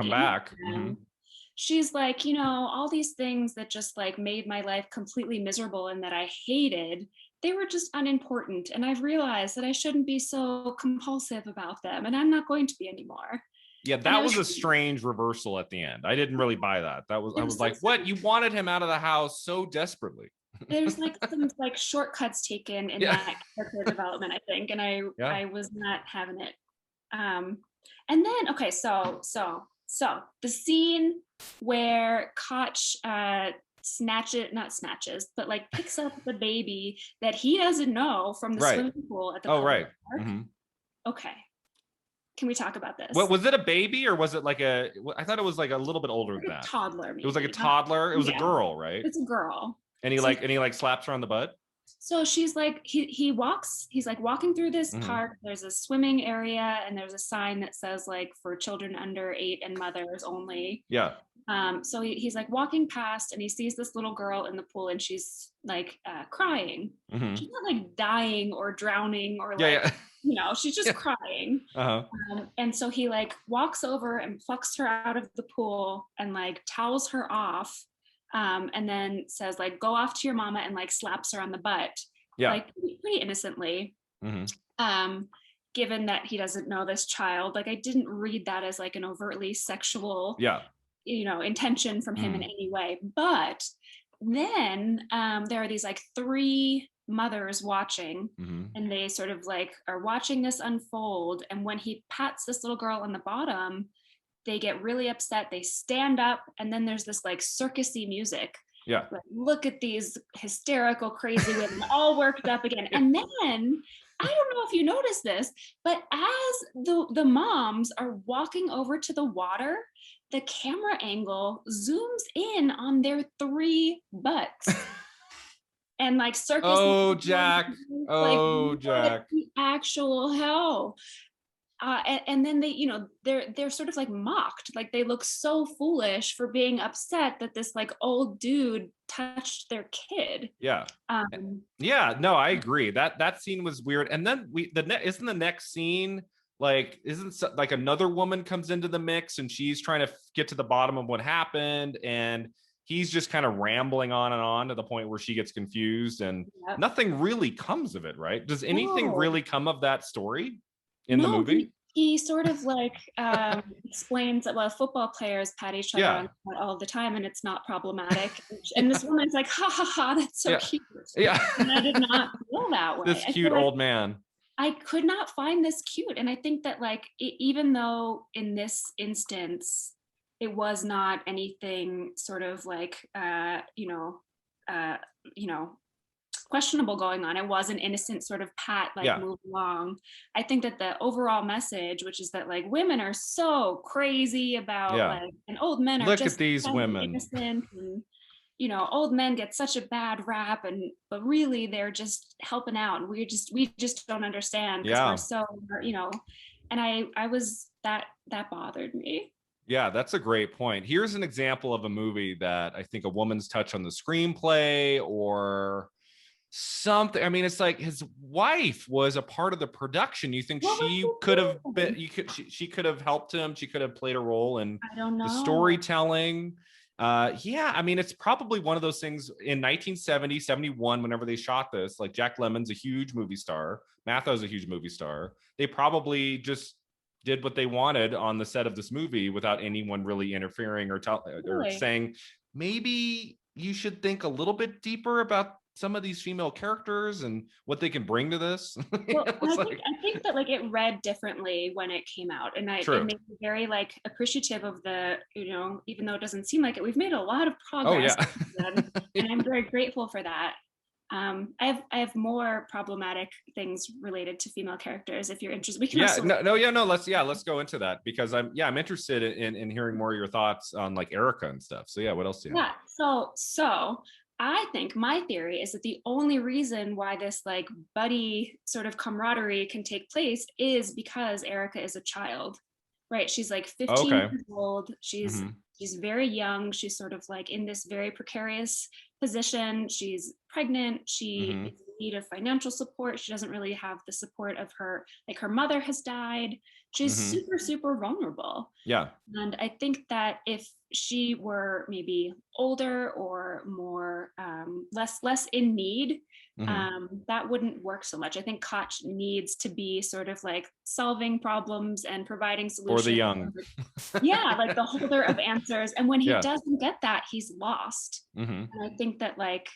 she's like, all these things that just like made my life completely miserable and that I hated, they were just unimportant. And I've realized that I shouldn't be so compulsive about them, and I'm not going to be anymore. Yeah, that was a strange reversal at the end. I didn't really buy that. I was like, what? You wanted him out of the house so desperately. There's like some like shortcuts taken in that character development, I think, and I was not having it. And then so the scene where Kotch picks up the baby that he doesn't know from the swimming pool at the park. Okay. Can we talk about this? What was it, a baby, or was it like I thought it was like a little bit older than that. Toddler. Maybe. It was like a toddler. It was a girl, right? It's a girl. And he slaps her on the butt. So she's like, he's like walking through this park. There's a swimming area and there's a sign that says like for children under 8 and mothers only. Yeah. So he's like walking past and he sees this little girl in the pool and she's like crying. She's not like dying or drowning or like, she's just crying. And so he like walks over and plucks her out of the pool and like towels her off. And then says like, "Go off to your mama," and like slaps her on the butt. Like pretty innocently. Given that he doesn't know this child, like I didn't read that as like an overtly sexual intention from him in any way. But then there are these like 3 mothers watching, and they sort of like are watching this unfold. And when he pats this little girl on the bottom, they get really upset. They stand up, and then there's this like circusy music. Like, look at these hysterical, crazy women all worked up again. And then I don't know if you notice this, but as the moms are walking over to the water, the camera angle zooms in on their 3 butts. And like circus. Oh, Jack. Jack. The actual hell. And then they, they're sort of like mocked, like they look so foolish for being upset that this like old dude touched their kid. No, I agree. That scene was weird. And then isn't the next scene like another woman comes into the mix and she's trying to get to the bottom of what happened, and he's just kind of rambling on and on to the point where she gets confused, and Yep. nothing really comes of it, right? Does anything No. really come of that story in the No, movie? he sort of like explains that, well, football players pat each other on Yeah. the butt all the time and it's not problematic. And this woman's like, ha ha ha, that's so Yeah. cute. Yeah. And I did not feel that way. This I feel cute like old man. I could not find this cute. And I think that like, even though in this instance, it was not anything sort of like, uh, you know, questionable going on. It was an innocent sort of pat, like Yeah. move along. I think that the overall message, which is that like women are so crazy about Yeah. like, and old men are Look at just these so women. innocent, and old men get such a bad rap, and but really they're just helping out, and we just don't understand because we're Yeah. so, and I was that bothered me. Yeah, that's a great point. Here's an example of a movie that I think a woman's touch on the screenplay or something. I mean, it's like his wife was a part of the production. You think What was she he could have been, doing? she could have helped him. She could have played a role in I don't the know. storytelling. Yeah, I mean, it's probably one of those things in 1970, 71, whenever they shot this, like Jack Lemmon's a huge movie star. Matthau's a huge movie star. They probably just did what they wanted on the set of this movie without anyone really interfering or Really? saying, maybe you should think a little bit deeper about some of these female characters and what they can bring to this. Well, and It's I think like, I think that like it read differently when it came out, and it true. made me very like appreciative of the, even though it doesn't seem like it, we've made a lot of Oh progress, yeah. and I'm very grateful for that. I have more problematic things related to female characters. If you're interested, we can Yeah, also. no. Let's go into that because I'm interested in hearing more of your thoughts on like Erica and stuff. So yeah, what else do you have? Yeah. So I think my theory is that the only reason why this like buddy sort of camaraderie can take place is because Erica is a child, right? She's like 15 Okay. years old. She's Mm-hmm. she's very young. She's sort of like in this very precarious position. She's pregnant. She Mm-hmm. is in need of financial support. She doesn't really have the support of her, like her mother has died. She's Mm-hmm. super, super vulnerable. Yeah. And I think that if she were maybe older or more less in need, Mm-hmm. that wouldn't work so much. I think Kotch needs to be sort of like solving problems and providing For the solutions. young. Yeah, like the holder of answers. And when he Yeah. doesn't get that, he's lost. Mm-hmm. And I think that like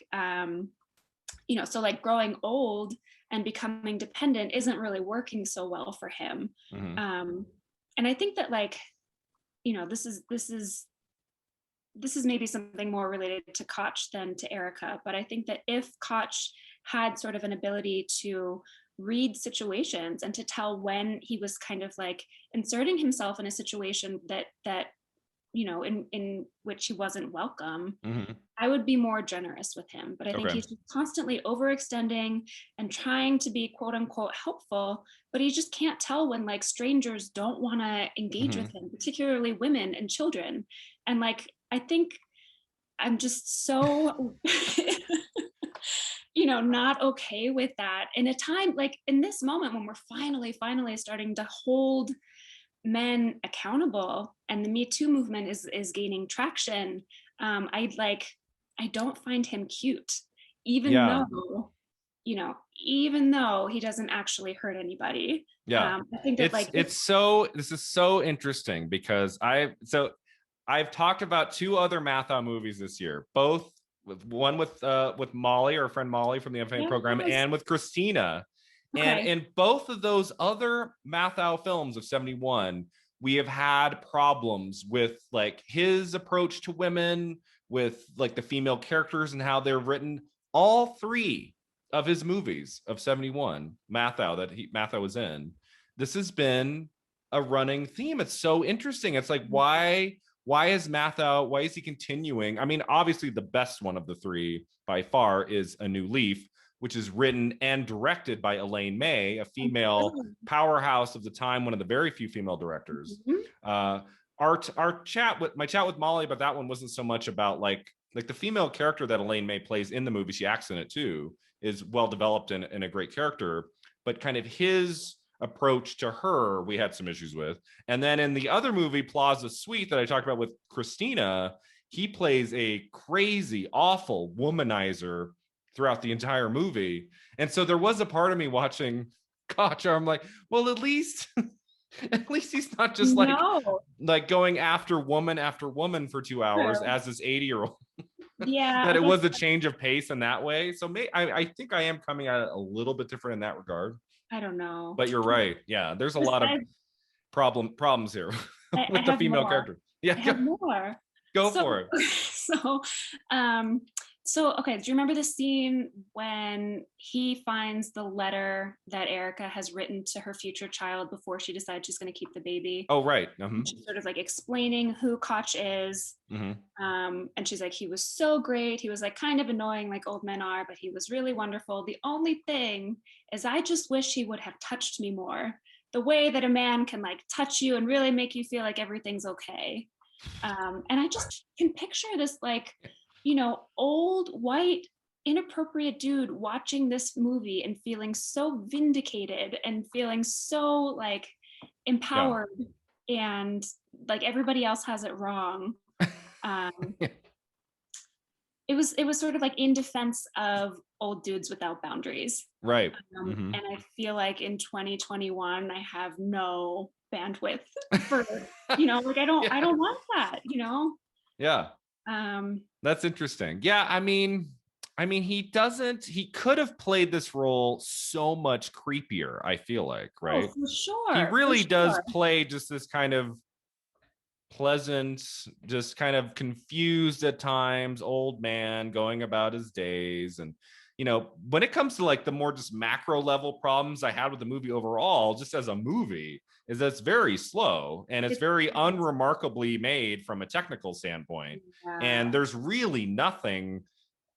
so like growing old and becoming dependent isn't really working so well for him. Mm-hmm. And I think that like, this is maybe something more related to Kotch than to Erica, but I think that if Kotch had sort of an ability to read situations and to tell when he was kind of like inserting himself in a situation that in which he wasn't welcome, Mm-hmm. I would be more generous with him. But I think Okay. he's constantly overextending and trying to be quote unquote helpful, but he just can't tell when like strangers don't want to engage Mm-hmm. with him, particularly women and children. And like, I think I'm just so, not okay with that in a time like in this moment when we're finally starting to hold men accountable and the Me Too movement is gaining traction. I don't find him cute, even Yeah. though, even though he doesn't actually hurt anybody. Yeah. I think that like This is so interesting because I've talked about two other Matthau movies this year, both with Molly, our friend Molly from the MFA program, yes, and with Christina. And okay, in both of those other Matthau films of 71, we have had problems with like his approach to women, with like the female characters and how they're written. All three of his movies of 71, Matthau was in. This has been a running theme. It's so interesting. It's like, why is he continuing? I mean, obviously the best one of the three by far is A New Leaf, which is written and directed by Elaine May, a female powerhouse of the time, one of the very few female directors. mm-hmm. Our chat with Molly about that one wasn't so much about like the female character that Elaine May plays in the movie. She acts in it too, is well developed and a great character, but kind of his approach to her we had some issues with. And then in the other movie Plaza Suite that I talked about with Christina, he plays a crazy, awful womanizer throughout the entire movie. And so there was a part of me watching Kotch, I'm like, well, at least he's not just like going after woman for 2 hours True. as this 80-year-old. Yeah. That it was a change of pace in that way. So I think I am coming at it a little bit different in that regard. I don't know. But you're right. Yeah, there's a lot of problems here with the female character. Yeah, I have more. Go for it. Okay, do you remember the scene when he finds the letter that Erica has written to her future child before she decides she's going to keep the baby? Oh, right. She's sort of like explaining who Kotch is. And she's like, he was so great. He was like kind of annoying like old men are, but he was really wonderful. The only thing is I just wish he would have touched me more. The way that a man can like touch you and really make you feel like everything's okay. And I just can picture this like, old white inappropriate dude watching this movie and feeling so vindicated and feeling so like empowered and like everybody else has it wrong. It was sort of like in defense of old dudes without boundaries. Right. And I feel like in 2021, I have no bandwidth for, like I don't want that, Yeah. That's interesting. Yeah, I mean he could have played this role so much creepier, I feel like, right? Oh, for sure. He really does play just this kind of pleasant, just kind of confused at times, old man going about his days. And, when it comes to like the more just macro level problems I had with the movie overall, just as a movie, is that it's very slow and it's very unremarkably made from a technical standpoint. And there's really nothing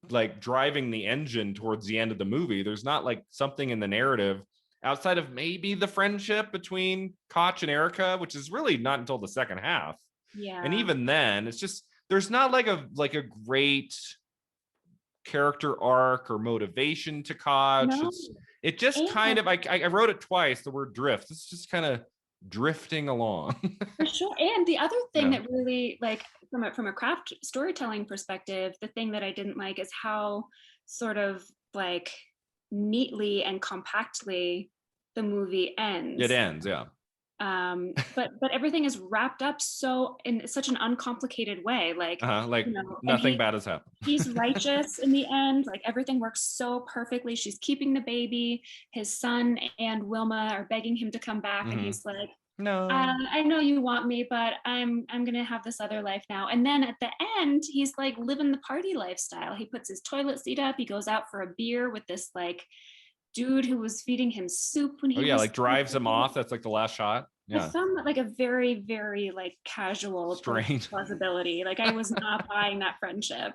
like driving the engine towards the end of the movie. There's not like something in the narrative outside of maybe the friendship between Kotch and Erica, which is really not until the second half. Yeah. And even then, it's just there's not like a great character arc or motivation to Kotch. No. It just kind of I wrote it twice, the word drift. It's just kind of drifting along. For sure. And the other thing that really like from a craft storytelling perspective, the thing that I didn't like is how sort of like neatly and compactly the movie ends. It ends, yeah. But everything is wrapped up so in such an uncomplicated way, like nothing bad has happened. He's righteous in the end, like everything works so perfectly. She's keeping the baby. His son and Wilma are begging him to come back, and he's like, no, I know you want me, but I'm gonna have this other life now. And then at the end, he's like living the party lifestyle. He puts his toilet seat up. He goes out for a beer with this like dude who was feeding him soup when he was drives him off. That's like the last shot. Yeah. I found that like a very, very like casual strange plausibility. Like I was not buying that friendship.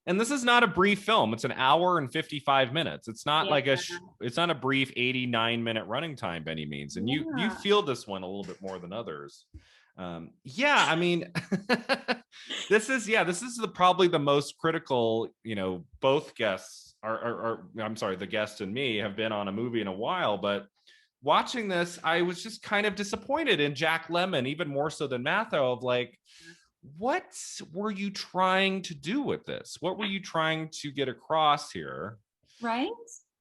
And this is not a brief film. It's an hour and 55 minutes. It's not like it's not a brief 89-minute running time by any means. And you feel this one a little bit more than others. I mean, this is probably the most critical, both guests are I'm sorry, the guest and me have been on a movie in a while, but watching this, I was just kind of disappointed in Jack Lemmon, even more so than Matthau, of like, what were you trying to do with this? What were you trying to get across here? Right.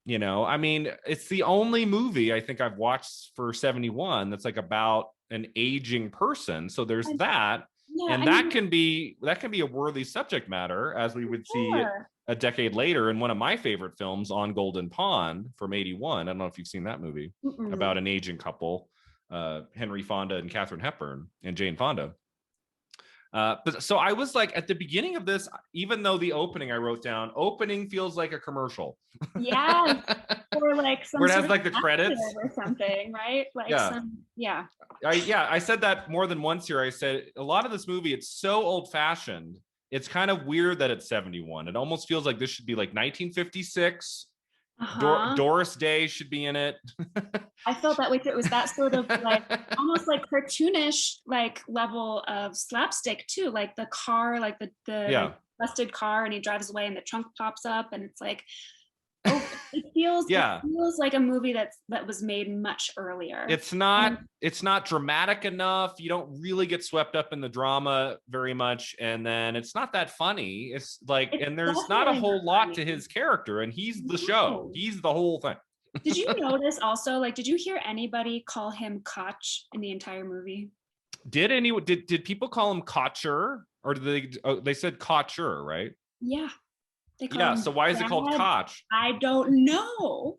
I mean, it's the only movie I think I've watched for 71 that's like about an aging person. So there's that. Yeah, and that can be a worthy subject matter, as we would see a decade later in one of my favorite films, On Golden Pond from 81. I don't know if you've seen that movie about an aging couple, Henry Fonda and Katharine Hepburn and Jane Fonda. But so I was like, at the beginning of this, even though the opening I wrote down, opening feels like a commercial. Yeah. Or like some where it has like the credits or something, right? Like I said that more than once here. I said a lot of this movie, it's so old fashioned. It's kind of weird that it's 71. It almost feels like this should be like 1956. Doris Day should be in it. I felt that way too. It was that sort of like almost like cartoonish like level of slapstick too. Like the car, like the busted car, and he drives away and the trunk pops up, and it's like Oh, it Yeah. feels like a movie that was made much earlier. It's And not dramatic enough. You don't really get swept up in the drama very much, and then it's not that funny. It's like, it's and there's not a definitely not whole lot to funny. his character, and he's the show. No. He's the whole thing. Did you notice also, like, did you hear anybody call him Kotch in the entire movie? Did people call him Kotcher, or did they said Kotcher, right? Yeah, they call Yeah, him so why is it called Dad. Kotch? I don't know.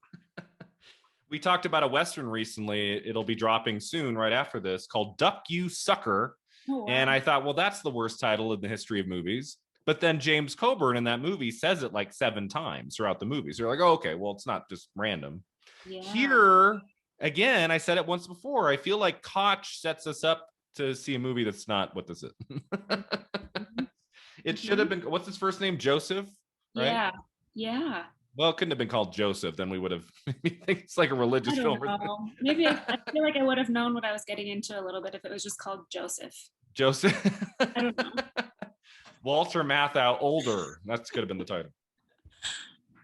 We talked about a Western recently. It'll be dropping soon, right after this, called Duck You Sucker. Oh, wow. And I thought, well, that's the worst title in the history of movies. But then James Coburn in that movie says it like 7 times throughout the movie. So you're like, oh, okay, well, it's not just random. Yeah. Here, again, I said it once before. I feel like Kotch sets us up to see a movie that's not what this is. It should have been, what's his first name? Joseph, right? Yeah. Yeah. Well, it couldn't have been called Joseph. Then we would have. It's like a religious I film. don't know. Maybe I feel like I would have known what I was getting into a little bit if it was just called Joseph. Joseph. I don't know. Walter Matthau, older. That's could have been the title.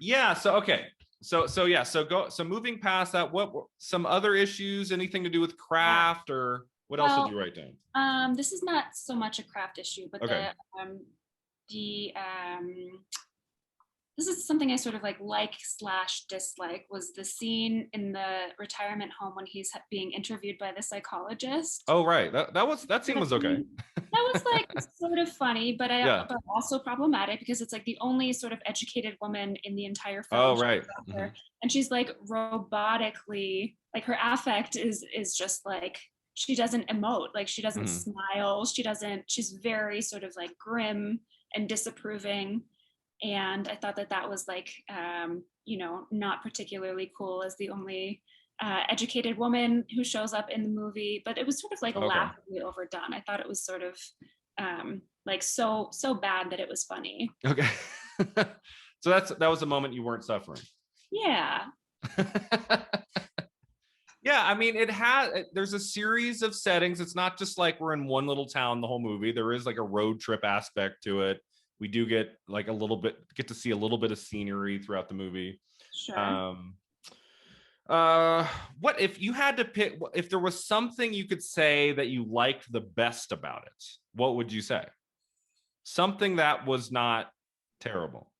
Yeah. So okay. So moving past that, what some other issues? Anything to do with craft, or what else did you write down? This is not so much a craft issue, but Okay. the this is something I sort of like/dislike was the scene in the retirement home when he's being interviewed by the psychologist. Oh, right. That scene was okay. That was like sort of funny, but Yeah. but also problematic because it's like the only sort of educated woman in the entire film. Oh, right. Mm-hmm. And she's like robotically, like her affect is just like she doesn't emote, like she doesn't smile, she's very sort of like grim and disapproving. And I thought that was like, not particularly cool as the only educated woman who shows up in the movie, but it was sort of like laughably overdone. I thought it was sort of like so bad that it was funny. Okay. So that was a moment you weren't suffering. Yeah. Yeah, I mean, there's a series of settings. It's not just like we're in one little town the whole movie. There is like a road trip aspect to it. We do get like get to see a little bit of scenery throughout the movie. Sure. What if you had to pick, if there was something you could say that you liked the best about it, what would you say? Something that was not terrible.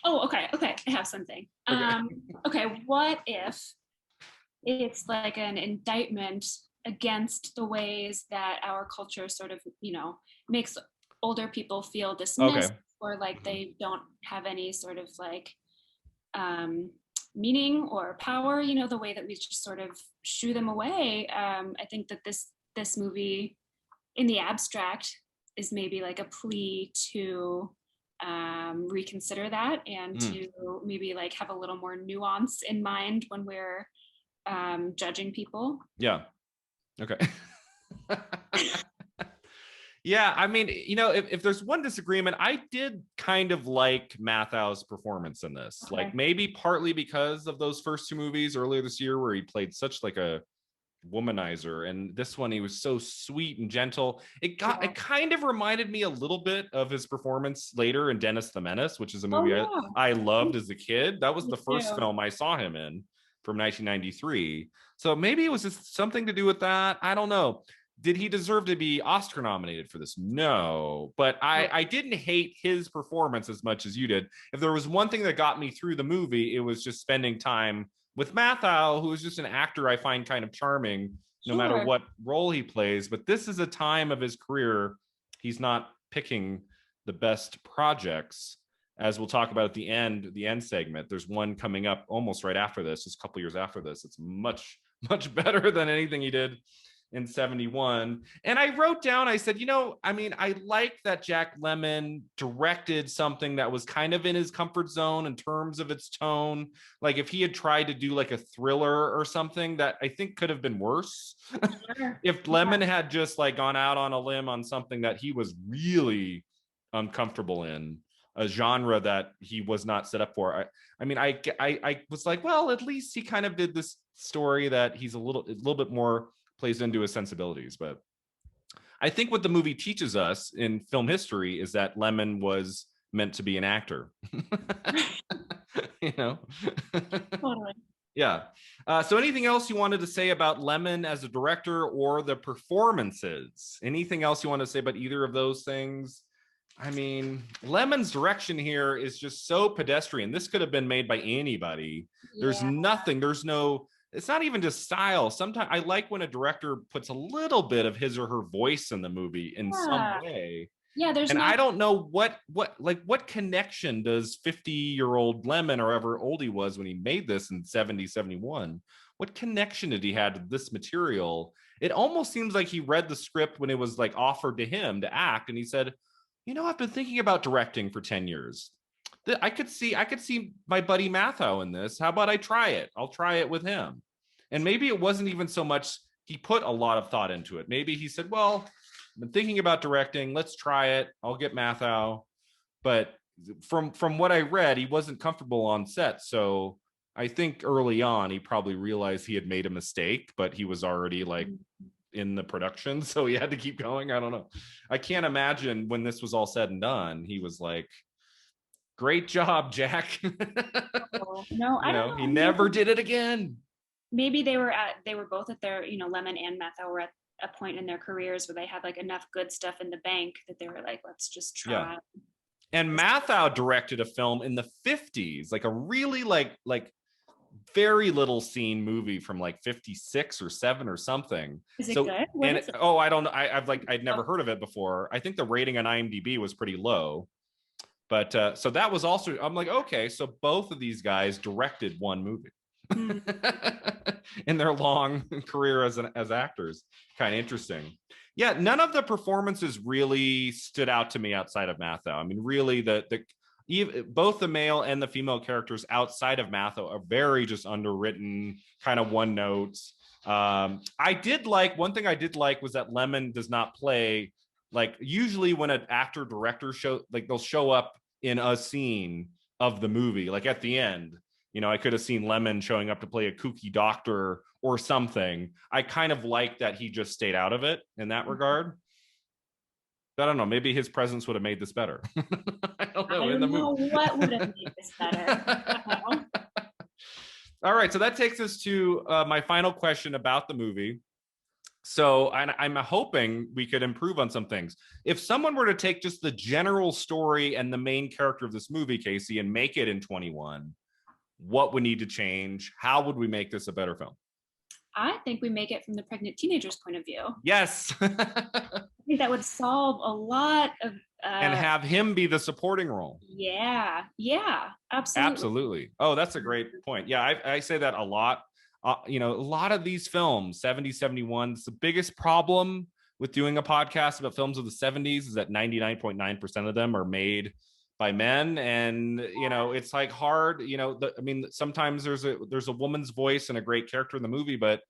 Oh, okay. I have something. Okay, what if it's like an indictment against the ways that our culture sort of, makes older people feel dismissed or like they don't have any sort of like meaning or power, the way that we just sort of shoo them away. I think that this movie in the abstract is maybe like a plea to reconsider that and to maybe like have a little more nuance in mind when we're judging people. Yeah. Okay. Yeah, I mean, if there's one disagreement, I did kind of like Matthau's performance in this. Okay. Like maybe partly because of those first 2 movies earlier this year where he played such like a womanizer, and this one he was so sweet and gentle. It kind of reminded me a little bit of his performance later in Dennis the Menace, which is a movie I loved as a kid. That was the first film I saw him in from 1993. So maybe it was just something to do with that. I don't know. Did he deserve to be Oscar nominated for this? No, but I didn't hate his performance as much as you did. If there was one thing that got me through the movie, it was just spending time with Matthau, who is just an actor I find kind of charming, no matter what role he plays. But this is a time of his career he's not picking the best projects, as we'll talk about at the end segment. There's one coming up almost right after this, just a couple years after this. It's much better than anything he did in 71. And I wrote down, I said, I like that Jack Lemmon directed something that was kind of in his comfort zone in terms of its tone. Like if he had tried to do like a thriller or something, that I think could have been worse. Sure. If Lemmon had just like gone out on a limb on something that he was really uncomfortable in, a genre that he was not set up for. I was like, well, at least he kind of did this story that he's a little bit more plays into his sensibilities. But I think what the movie teaches us in film history is that Lemmon was meant to be an actor. You know. Totally. Yeah. So anything else you wanted to say about Lemmon as a director or the performances? Anything else you want to say about either of those things? I mean, Lemmon's direction here is just so pedestrian. This could have been made by anybody. There's nothing, there's no, it's not even just style. Sometimes I like when a director puts a little bit of his or her voice in the movie in some way. Yeah, there's and no. I don't know what connection does 50-year-old Lemmon, or however old he was when he made this in 70, 71, what connection did he have to this material? It almost seems like he read the script when it was like offered to him to act, and he said, you know, I've been thinking about directing for 10 years. I could see my buddy Matthau in this. How about I try it? I'll try it with him. And maybe it wasn't even so much he put a lot of thought into it. Maybe he said, well, I've been thinking about directing. Let's try it. I'll get Matthau. But from what I read, he wasn't comfortable on set. So I think early on, he probably realized he had made a mistake, but he was already like in the production. So he had to keep going. I don't know. I can't imagine when this was all said and done, he was like, great job, Jack. No, I don't know. He never did it again. Maybe they were both at their, Lemmon and Matthau were at a point in their careers where they had like enough good stuff in the bank that they were like, let's just try. Yeah. And Matthau directed a film in the 50s, like a really like very little seen movie from like 56 or 7 or something. Is it good? I don't know. I'd never heard of it before. I think the rating on IMDb was pretty low. But so that was also, I'm like, okay, so both of these guys directed one movie. In their long career as actors. Kind of interesting. Yeah, none of the performances really stood out to me outside of Matthau. I mean, really, both the male and the female characters outside of Matthau are very just underwritten, kind of one notes. One thing I did like was that Lemmon does not play, like usually when an actor director they'll show up in a scene of the movie, like at the end. I could have seen Lemmon showing up to play a kooky doctor or something. I kind of like that he just stayed out of it in that regard. I don't know. Maybe his presence would have made this better. I don't know. What would have made this better. All right. So that takes us to my final question about the movie. So I'm hoping we could improve on some things. If someone were to take just the general story and the main character of this movie, Casey, and make it in 21, what would need to change? How would we make this a better film? I think we make it from the pregnant teenager's point of view. Yes. I think that would solve a lot of... and have him be the supporting role. Yeah, absolutely. Absolutely. Oh, that's a great point. Yeah, I say that a lot. A lot of these films, 70, 71, it's the biggest problem with doing a podcast about films of the 70s is that 99.9% of them are made by men, and it's like hard. Sometimes there's a woman's voice and a great character in the movie, but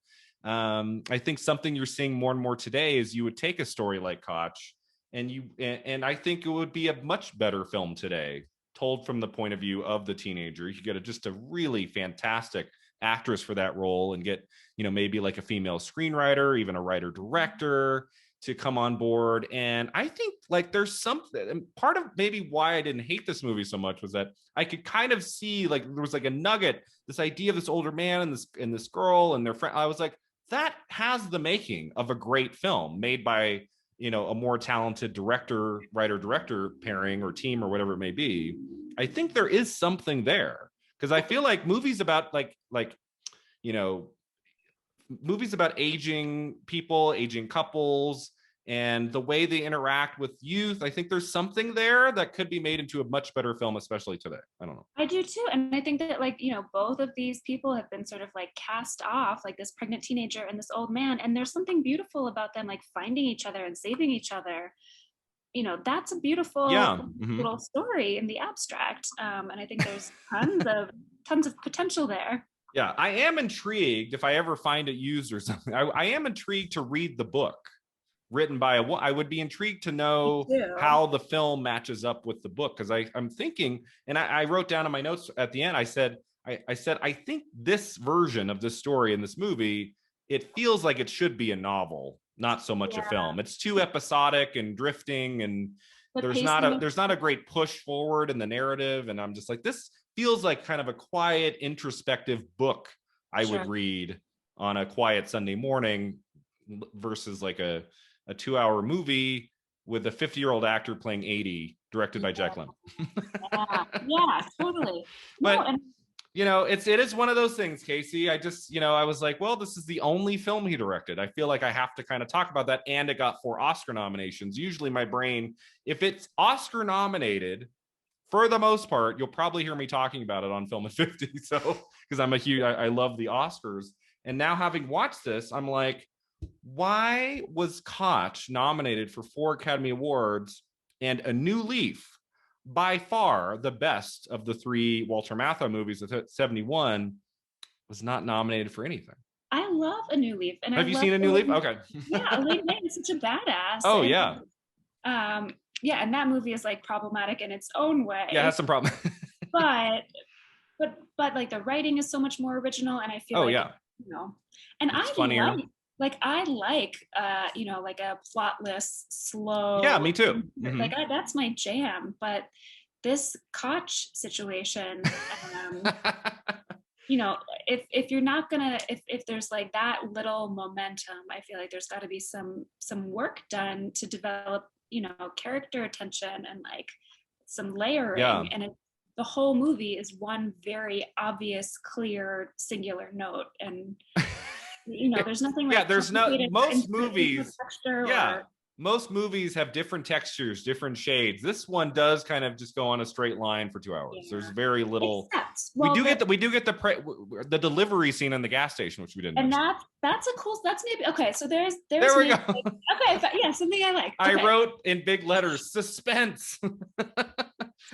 I think something you're seeing more and more today is you would take a story like Kotch, and I think it would be a much better film today, told from the point of view of the teenager. You could get just a really fantastic actress for that role, and get maybe like a female screenwriter, even a writer director, to come on board. And I think like there's something, and part of maybe why I didn't hate this movie so much was that I could kind of see like there was like a nugget, this idea of this older man and this girl and their friend. I was like, that has the making of a great film made by a more talented writer director pairing or team or whatever it may be. I think there is something there, because I feel like movies about movies about aging people, aging couples, and the way they interact with youth, I think there's something there that could be made into a much better film, especially today. I don't know. I do too. And I think that both of these people have been sort of like cast off, like this pregnant teenager and this old man. And there's something beautiful about them, like finding each other and saving each other. That's a beautiful little story in the abstract. And I think there's tons of potential there. Yeah, I am intrigued if I ever find it used or something. I am intrigued to read the book written by I would be intrigued to know how the film matches up with the book, because I'm thinking, and I wrote down in my notes at the end, I said, I think this version of this story in this movie, it feels like it should be a novel, not so much a film. It's too episodic and drifting, and there's not a great push forward in the narrative, and I'm just like, this feels like kind of a quiet, introspective book I would read on a quiet Sunday morning versus like a 2-hour movie with a 50-year-old actor playing 80, directed by Jack Lemmon. Yeah, totally. But it is one of those things, Casey. I just, I was like, well, this is the only film he directed. I feel like I have to kind of talk about that. And it got 4 Oscar nominations. Usually my brain, if it's Oscar nominated, for the most part, you'll probably hear me talking about it on Film at 50. So, because I love the Oscars. And now having watched this, I'm like, why was Kotch nominated for 4 Academy Awards and A New Leaf, by far the best of the 3 Walter Matthau movies of 71, was not nominated for anything? I love A New Leaf. And have you seen A New Leaf? Okay. Yeah, Elaine May is such a badass. Oh, yeah. Yeah, and that movie is like problematic in its own way. Yeah, it has some problem. but like the writing is so much more original, and I feel and it's funnier. I like like a plotless, slow. Yeah, me too. Mm-hmm. Like that's my jam. But this Kotch situation, if you're not gonna, if there's like that little momentum, I feel like there's got to be some work done to develop, character attention and like some layering. Yeah. And the whole movie is one very obvious, clear, singular note, and there's nothing. Like there's most movies. Most movies have different textures, different shades. This one does kind of just go on a straight line for 2 hours. Yeah. There's very little. We do get the delivery scene in the gas station, which we didn't. And that's maybe okay. So there we go. Okay, something I like. Okay. I wrote in big letters, suspense.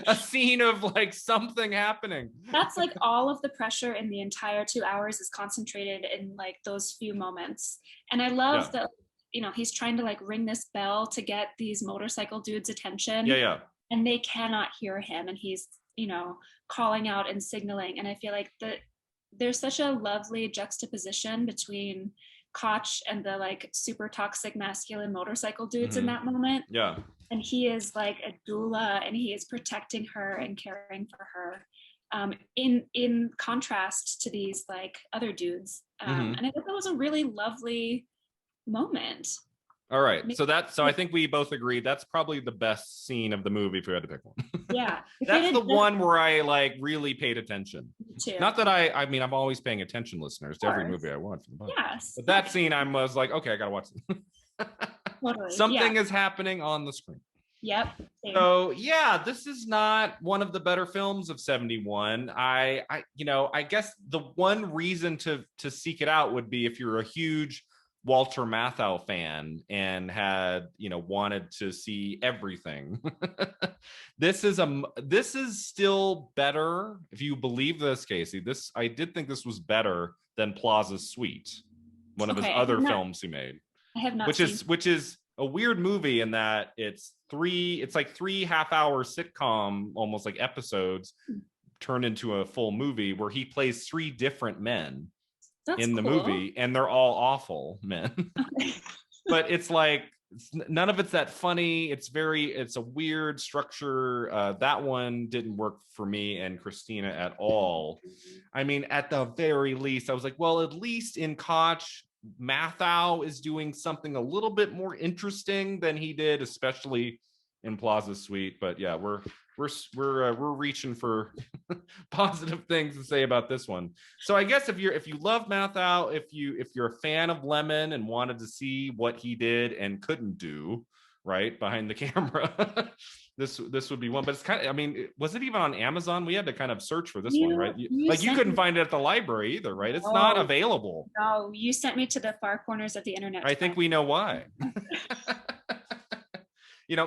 A scene of like something happening. That's like all of the pressure in the entire 2 hours is concentrated in like those few moments, and I love that. He's trying to like ring this bell to get these motorcycle dudes' attention. Yeah. And they cannot hear him, and he's calling out and signaling. And I feel like there's such a lovely juxtaposition between Kotch and the like super toxic masculine motorcycle dudes in that moment. Yeah. And he is like a doula, and he is protecting her and caring for her. In contrast to these like other dudes. And I thought that was a really lovely moment. All right. So I think we both agree that's probably the best scene of the movie if we had to pick one. Yeah. That's the one where I like really paid attention. Too. Not that I mean, I'm always paying attention, listeners, to every movie I watch. Yes. But that scene I was like, okay, I gotta watch it. Totally. Something is happening on the screen. Yep. Same. So this is not one of the better films of 71. I guess the one reason to seek it out would be if you're a huge Walter Matthau fan and had wanted to see everything. This is still better, if you believe this, Casey. I did think this was better than Plaza's Suite, one of his other films he made. I have not which is a weird movie in that it's like 3 half-hour sitcom, almost like episodes turned into a full movie where he plays 3 different men. That's in the movie, and they're all awful men. But it's like none of it's that funny. It's a weird structure. That one didn't work for me and Christina at all. I mean, at the very least, I was like, well, at least in Kotch, Matthau is doing something a little bit more interesting than he did, especially in Plaza Suite. But yeah, we're reaching for positive things to say about this one. So I guess if you love Matthau, if you're a fan of Lemmon and wanted to see what he did and couldn't do right behind the camera, this would be one. But it's kind of, I mean, was it even on Amazon? We had to kind of search for this one, right? You couldn't find it at the library either, right? It's not available. No, you sent me to the far corners of the internet. I think we know why.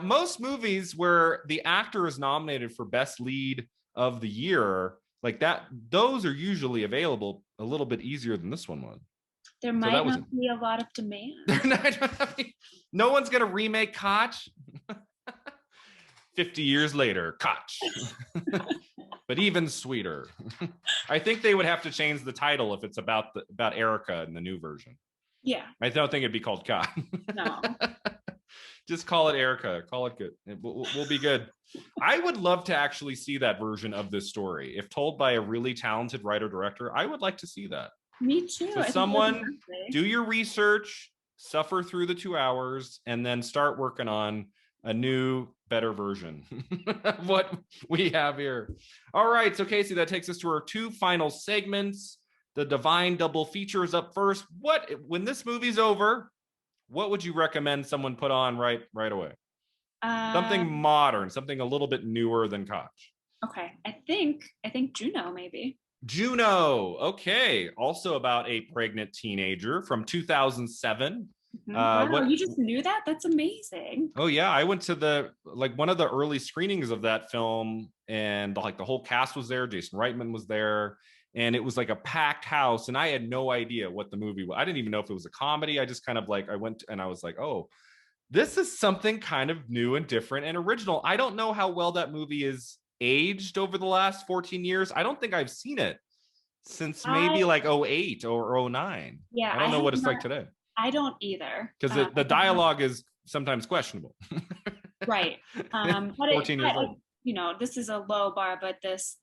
Most movies where the actor is nominated for best lead of the year, like that, those are usually available a little bit easier than this one was. There might not be a lot of demand. No one's going to remake Kotch. 50 years later, Kotch. But even sweeter. I think they would have to change the title if it's about Erica in the new version. Yeah. I don't think it'd be called Kotch. No. Just call it Erica. Call it good. We'll be good. I would love to actually see that version of this story. If told by a really talented writer-director, I would like to see that. Me too. So someone do your research, suffer through the 2 hours, and then start working on a new, better version of what we have here. All right, so Casey, that takes us to our 2 final segments. The Divine Double Feature is up first. When this movie's over, what would you recommend someone put on right away? Something modern, something a little bit newer than Kotch. Okay, I think Juno maybe. Juno, okay, also about a pregnant teenager from 2007. Wow, you just knew that? That's amazing. Oh yeah, I went to one of the early screenings of that film, and the whole cast was there. Jason Reitman was there, and it was like a packed house, and I had no idea what the movie was. I didn't even know if it was a comedy. I just kind of I went and I was like, oh, this is something kind of new and different and original. I don't know how well that movie is aged over the last 14 years. I don't think I've seen it since maybe 08 or 09. Yeah, I don't know what it's like today. I don't either. Because the dialogue is sometimes questionable. Right. But 14 years old. This is a low bar, but this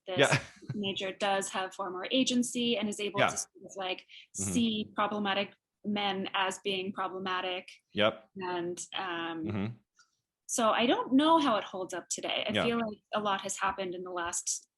teenager does have far more agency and is able to sort of see problematic men as being problematic. Yep. And so I don't know how it holds up today. I feel like a lot has happened in the last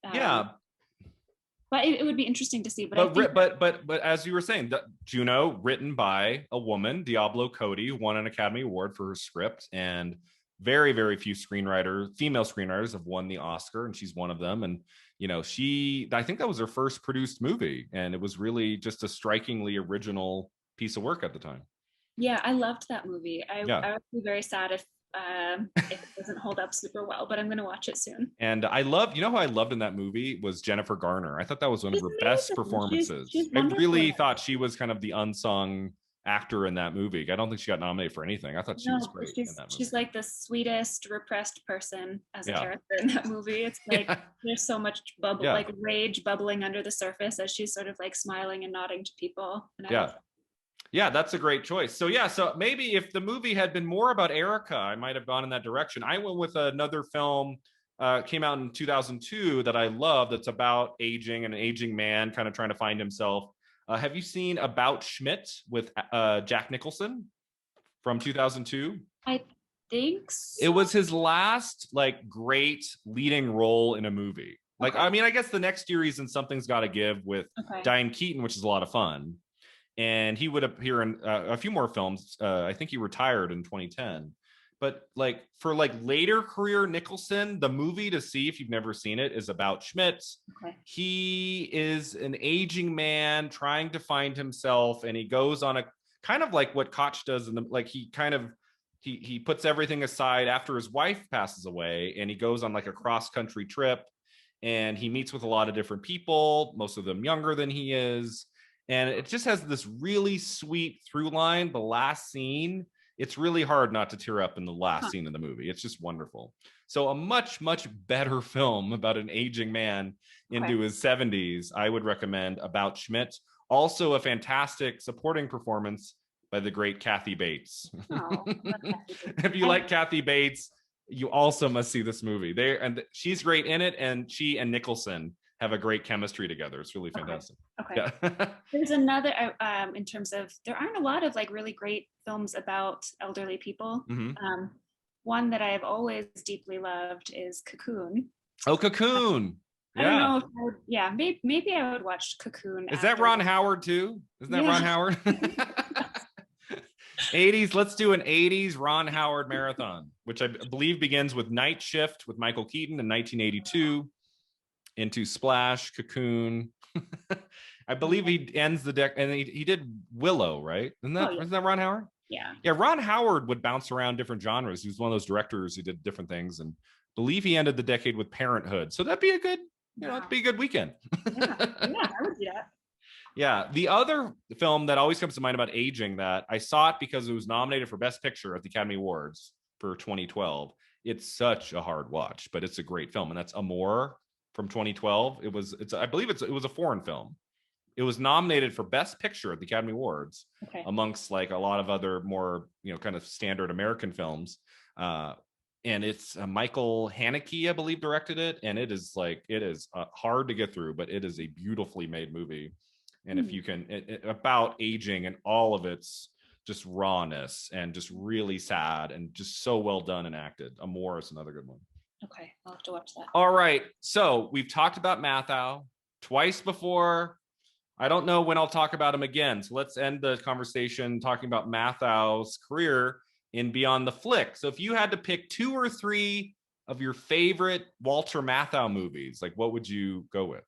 but it would be interesting to see. But as you were saying, Juno, written by a woman, Diablo Cody, who won an Academy Award for her script, and very, very few female screenwriters have won the Oscar, and she's one of them. And I think that was her first produced movie, and it was really just a strikingly original piece of work at the time. Yeah, I loved that movie. I would be very sad if it doesn't hold up super well, but I'm going to watch it soon. And I love, who I loved in that movie was Jennifer Garner. I thought that was one of her best performances. I really thought she was kind of the unsung actor in that movie. I don't think she got nominated for anything. I thought she was great in that movie. She's like the sweetest repressed person as a character in that movie. It's there's so much rage bubbling under the surface as she's sort of smiling and nodding to people. And yeah, that's a great choice. So so maybe if the movie had been more about Erica, I might have gone in that direction. I went with another film, came out in 2002 that I love, that's about aging and an aging man kind of trying to find himself. Have you seen About Schmidt with Jack Nicholson from 2002? I think so. It was his last great leading role in a movie. I mean, I guess the next year he's in Something's Gotta Give with Diane Keaton, which is a lot of fun. And he would appear in a few more films. I think he retired in 2010. But for later career Nicholson, the movie to see if you've never seen it is About Schmidt. He is an aging man trying to find himself, and he goes on a kind of like what Kotch does in the he puts everything aside after his wife passes away, and he goes on a cross-country trip, and he meets with a lot of different people, most of them younger than he is. And it just has this really sweet through line. The last scene, it's really hard not to tear up in the last scene of the movie. It's just wonderful. So a much, much better film about an aging man into his 70s, I would recommend About Schmidt. Also a fantastic supporting performance by the great Kathy Bates. If you like Kathy Bates, you also must see this movie. She's great in it, and she and Nicholson have a great chemistry together. It's really fantastic. There's another in terms of, there aren't a lot of really great films about elderly people. One that I've always deeply loved is Cocoon. Cocoon. I don't know if I would, maybe I would watch Cocoon. Is that Ron Howard too? Isn't that Ron Howard? 80s, let's do an 80s Ron Howard marathon, which I believe begins with Night Shift with Michael Keaton in 1982. Into Splash, Cocoon. I believe he ends the deck, and he did Willow, right? Isn't that Ron Howard? Yeah, Ron Howard would bounce around different genres. He was one of those directors who did different things, and believe he ended the decade with Parenthood. So that'd be a good, it'd be a good weekend. Yeah, I would do that. Yeah, the other film that always comes to mind about aging, that I saw it because it was nominated for Best Picture at the Academy Awards for 2012. It's such a hard watch, but it's a great film, and that's Amour from 2012. It was a foreign film, it was nominated for Best Picture at the Academy Awards, amongst like a lot of other more, kind of standard American films. And it's Michael Haneke, I believe, directed it. And it is hard to get through, but it is a beautifully made movie. And if you can, about aging and all of its just rawness and just really sad and just so well done and acted. Amore is another good one. Okay, I'll have to watch that. All right. So we've talked about Matthau twice before. I don't know when I'll talk about him again. So let's end the conversation talking about Mathau's career in Beyond the Flick. So if you had to pick 2 or 3 of your favorite Walter Matthau movies, like what would you go with?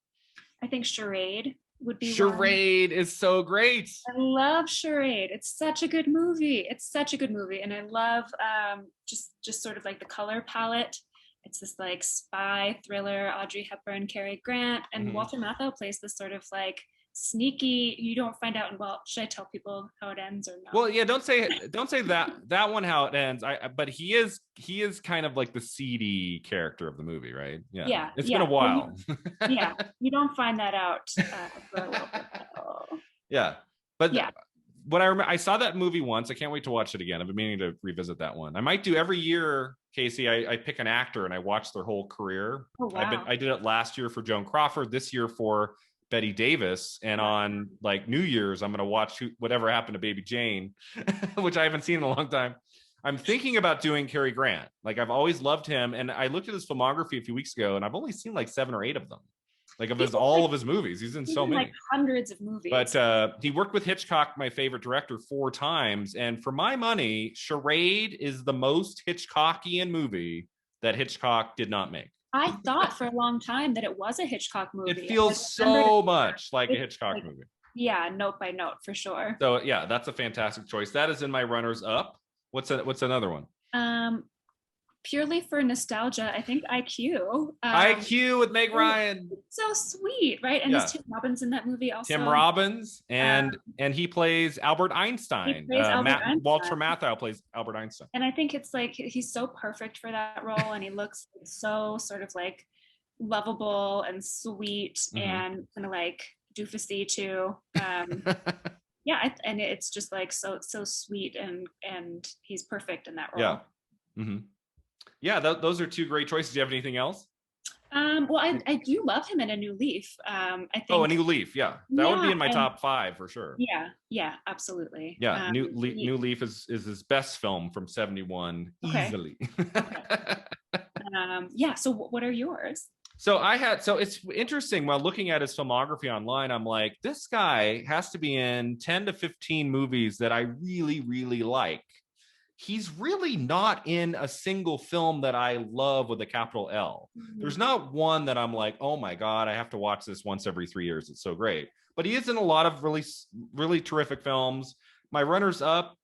I think Charade would be Charade is so great. I love Charade. It's such a good movie. And I love just sort of like the color palette. It's this like spy thriller, Audrey Hepburn, Cary Grant, and Walter Matthau plays this sort of like sneaky, you don't find out. Well, should I tell people how it ends or no? Well, yeah, don't say that one how it ends. But he is kind of like the seedy character of the movie, right? Yeah. It's been a while. Yeah, you don't find that out for a little bit. Yeah, but what I saw that movie once. I can't wait to watch it again. I've been meaning to revisit that one. I might do every year, Casey. I pick an actor and I watch their whole career. Oh, wow. I did it last year for Joan Crawford. This year for Betty Davis, and on like New Year's I'm going to watch Whatever Happened to Baby Jane, which I haven't seen in a long time. I'm thinking about doing Cary Grant. Like I've always loved him, and I looked at his filmography a few weeks ago, and I've only seen like 7 or 8 of them. Like of all of his movies, he's in so many, like hundreds of movies. But he worked with Hitchcock, my favorite director, 4 times, and for my money, Charade is the most Hitchcockian movie that Hitchcock did not make. I thought for a long time that it was a Hitchcock movie. It feels so much like a Hitchcock movie. Yeah, note by note for sure. So yeah, that's a fantastic choice. That is in my runners up. What's another one? Purely for nostalgia, I think IQ. IQ with Meg Ryan. So sweet, right? And there's Tim Robbins in that movie also. Tim Robbins, and he plays Albert Einstein. Einstein. Walter Matthau plays Albert Einstein. And I think it's like he's so perfect for that role, and he looks so sort of like lovable and sweet and kind of like doofusy too. Yeah, and it's just like so sweet, and he's perfect in that role. Yeah. Mm-hmm. Yeah, those are 2 great choices. Do you have anything else? Well, I do love him in A New Leaf. I think. Oh, A New Leaf, yeah, that would be in my top 5 for sure. Yeah, absolutely. Yeah, New Leaf is his best film from '71 easily. Yeah. So, what are yours? So it's interesting while looking at his filmography online. I'm like, this guy has to be in 10 to 15 movies that I really, really like. He's really not in a single film that I love with a capital L. There's not one that I'm like, oh my God, I have to watch this once every 3 years. It's so great. But he is in a lot of really, really terrific films. My runners up,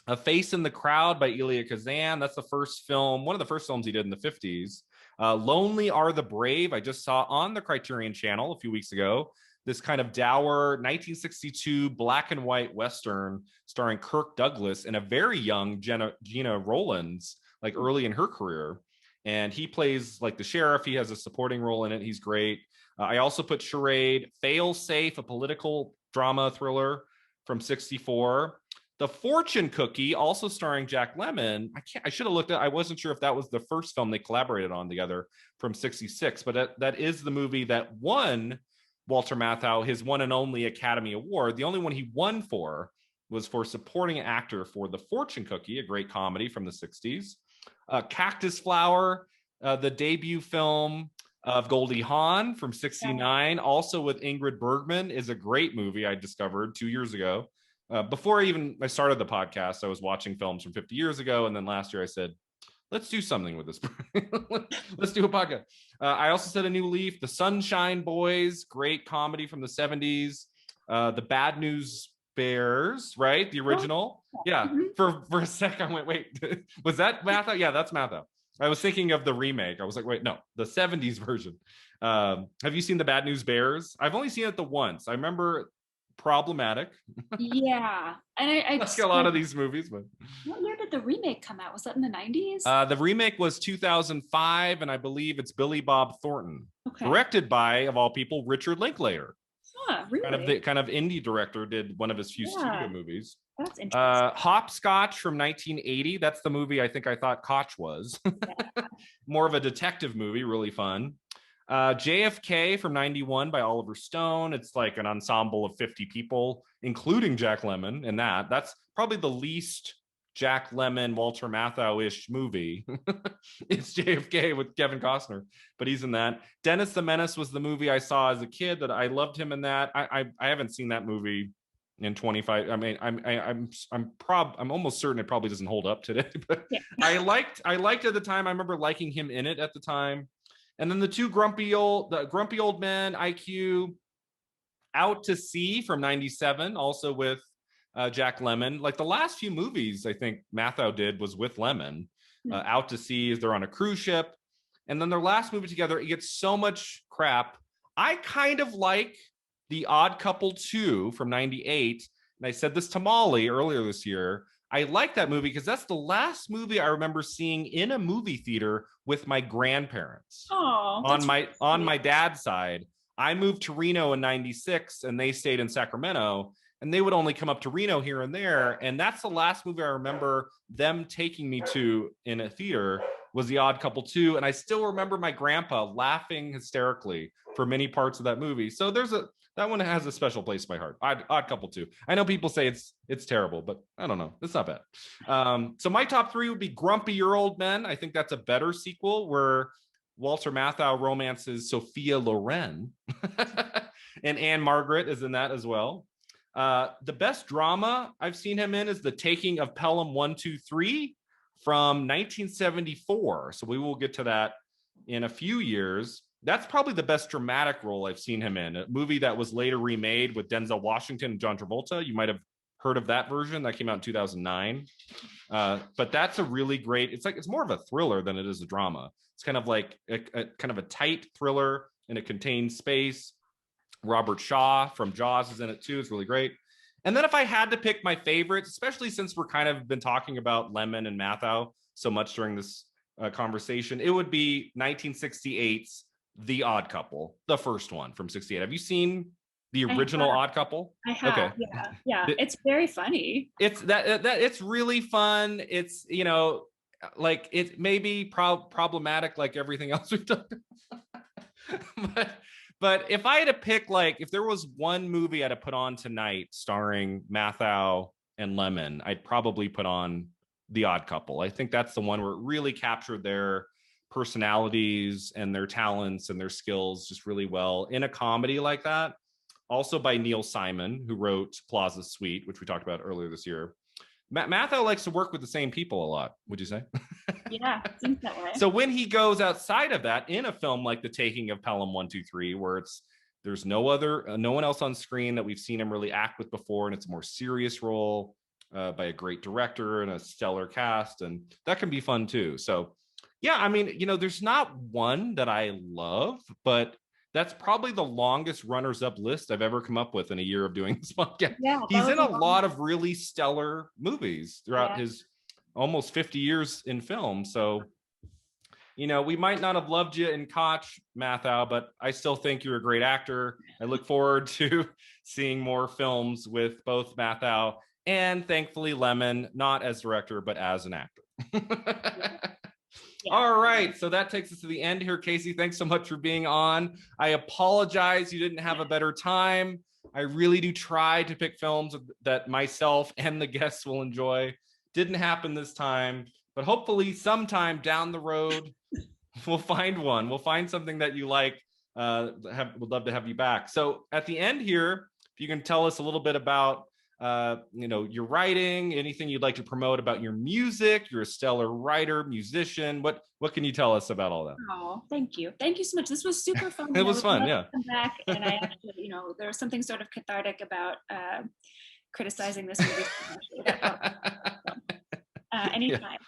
A Face in the Crowd by Elia Kazan. That's the first film, one of the first films he did in the 50s. Lonely Are the Brave, I just saw on the Criterion Channel a few weeks ago. This kind of dour 1962 black and white Western starring Kirk Douglas and a very young Gina Rowlands, like early in her career. And he plays like the sheriff. He has a supporting role in it. He's great. I also put Charade, Fail Safe, a political drama thriller from '64. The Fortune Cookie, also starring Jack Lemmon. I should have looked at, I wasn't sure if that was the first film they collaborated on together from '66, but that is the movie that won Walter Matthau his one and only Academy Award. The only one he won for was for supporting actor for The Fortune Cookie, a great comedy from the 60s. Cactus Flower, the debut film of Goldie Hawn from '69, also with Ingrid Bergman, is a great movie I discovered 2 years ago. Before I started the podcast, I was watching films from 50 years ago. And then last year I said, let's do something with this. Let's do a podcast. I also said A New Leaf, The Sunshine Boys, great comedy from the 70s. The Bad News Bears, right? The original. Yeah. For a sec, I went, wait, was that Matthau? Yeah, that's Matthau. I was thinking of the remake. I was like, wait, no, the 70s version. Have you seen The Bad News Bears? I've only seen it the once. I remember problematic. Yeah. And I like a lot of these movies, but what year did the remake come out? Was that in the 90s? The remake was 2005, and I believe it's Billy Bob Thornton, directed by, of all people, Richard Linklater. Oh, really? Kind of indie director, did one of his few studio movies. That's interesting. Hopscotch from 1980. That's the movie I think I thought Kotch was. More of a detective movie, really fun. JFK from 91 by Oliver Stone. It's like an ensemble of 50 people, including Jack Lemmon in that. That's probably the least Jack Lemmon, Walter Matthau-ish movie. It's JFK with Kevin Costner, but he's in that. Dennis the Menace was the movie I saw as a kid that I loved him in that. I haven't seen that movie in 25. I mean, I'm almost certain it probably doesn't hold up today, but yeah. I liked at the time. I remember liking him in it at the time. And then the grumpy old men, IQ, Out to Sea from 97, also with Jack Lemmon. Like the last few movies I think Matthau did was with Lemmon. Out to Sea is they're on a cruise ship. And then their last movie together, it gets so much crap. I kind of like The Odd Couple 2 from 98. And I said this to Molly earlier this year. I like that movie because that's the last movie I remember seeing in a movie theater with my grandparents. Oh, on my dad's side. I moved to Reno in 96 and they stayed in Sacramento, and they would only come up to Reno here and there. And that's the last movie I remember them taking me to in a theater was The Odd Couple 2. And I still remember my grandpa laughing hysterically for many parts of that movie. So that one has a special place in my heart. Odd Couple 2. I know people say it's terrible, but I don't know. It's not bad. So my top 3 would be Grumpy Old Men. I think that's a better sequel where Walter Matthau romances Sophia Loren. And Anne Margaret is in that as well. The best drama I've seen him in is The Taking of Pelham 123 from 1974. So we will get to that in a few years. That's probably the best dramatic role I've seen him in. A movie that was later remade with Denzel Washington and John Travolta. You might have heard of that version. That came out in 2009. But that's a really great, it's more of a thriller than it is a drama. It's kind of like a kind of a tight thriller in a contained space. Robert Shaw from Jaws is in it too. It's really great. And then if I had to pick my favorites, especially since we're kind of been talking about Lemmon and Matthau so much during this conversation, it would be 1968's The Odd Couple, the first one from 68. Have you seen the original Odd Couple? I have. Okay. Yeah. It's very funny. It's really fun. It's, like it may be problematic like everything else we've done. But if I had to pick, like, if there was one movie I'd have put on tonight starring Matthau and Lemmon, I'd probably put on The Odd Couple. I think that's the one where it really captured their personalities and their talents and their skills just really well in a comedy like that. Also by Neil Simon, who wrote Plaza Suite, which we talked about earlier this year. Matthau likes to work with the same people a lot, would you say? Yeah, it seems that way. So when he goes outside of that in a film like The Taking of Pelham 123, where there's no one else on screen that we've seen him really act with before, and it's a more serious role by a great director and a stellar cast, and that can be fun too. So yeah, I mean, there's not one that I love, but that's probably the longest runners-up list I've ever come up with in a year of doing this podcast. Yeah, he's in a lot of really stellar movies throughout his almost 50 years in film. So, we might not have loved you in Kotch, Matthau, but I still think you're a great actor. I look forward to seeing more films with both Matthau and thankfully Lemmon, not as director, but as an actor. Yeah. All right, so that takes us to the end here, Casey. Thanks so much for being on. I apologize you didn't have a better time. I really do try to pick films that myself and the guests will enjoy. Didn't happen this time, but hopefully sometime down the road, we'll find one. We'll find something that you like. Would love to have you back. So at the end here, if you can tell us a little bit about your writing, anything you'd like to promote about your music. You're a stellar writer, musician. What can you tell us about all that? Oh, thank you so much. This was super fun. It was fun, yeah. Come back, and I actually, there was something sort of cathartic about criticizing this movie. Anytime.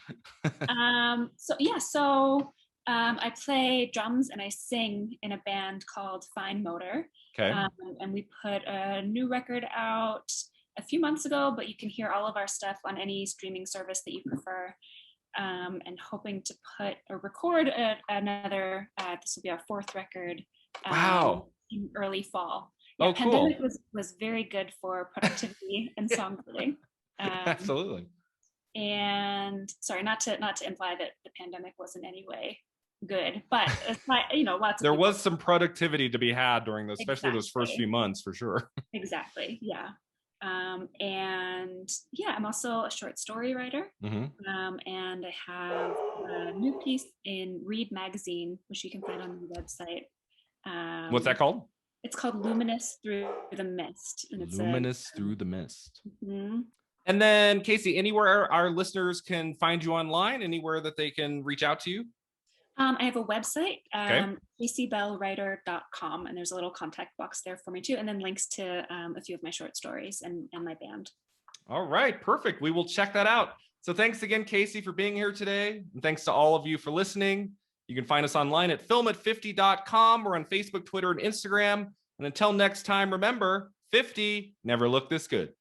Yeah. So I play drums and I sing in a band called Fine Motor. Okay. And we put a new record out a few months ago, but you can hear all of our stuff on any streaming service that you prefer. And hoping to record another, this will be our 4th record. Wow. In early fall. Yeah, Oh, pandemic cool. was very good for productivity and songwriting. Absolutely. And sorry, not to imply that the pandemic was in any way good, but it's not, lots of There people. was some productivity to be had during those, especially those first few Exactly. months, for sure. Exactly. Yeah. And yeah, I'm also a short story writer. Hmm. And I have a new piece in Read Magazine, which you can find on the website. What's that Um, called? it's called Luminous Through the Mist. And it's a, Luminous Through the Mist. mhm. And then, Casey, anywhere our listeners can find you online, anywhere that they can reach out to you? I have a website, Okay. CaseyBellWriter.com, and there's a little contact box there for me too, and then links to a few of my short stories and my band. All right, perfect. We will check that out. So thanks again, Casey, for being here today. And thanks to all of you for listening. You can find us online at filmat50.com. We're on Facebook, Twitter, and Instagram. And until next time, remember, 50 never looked this good.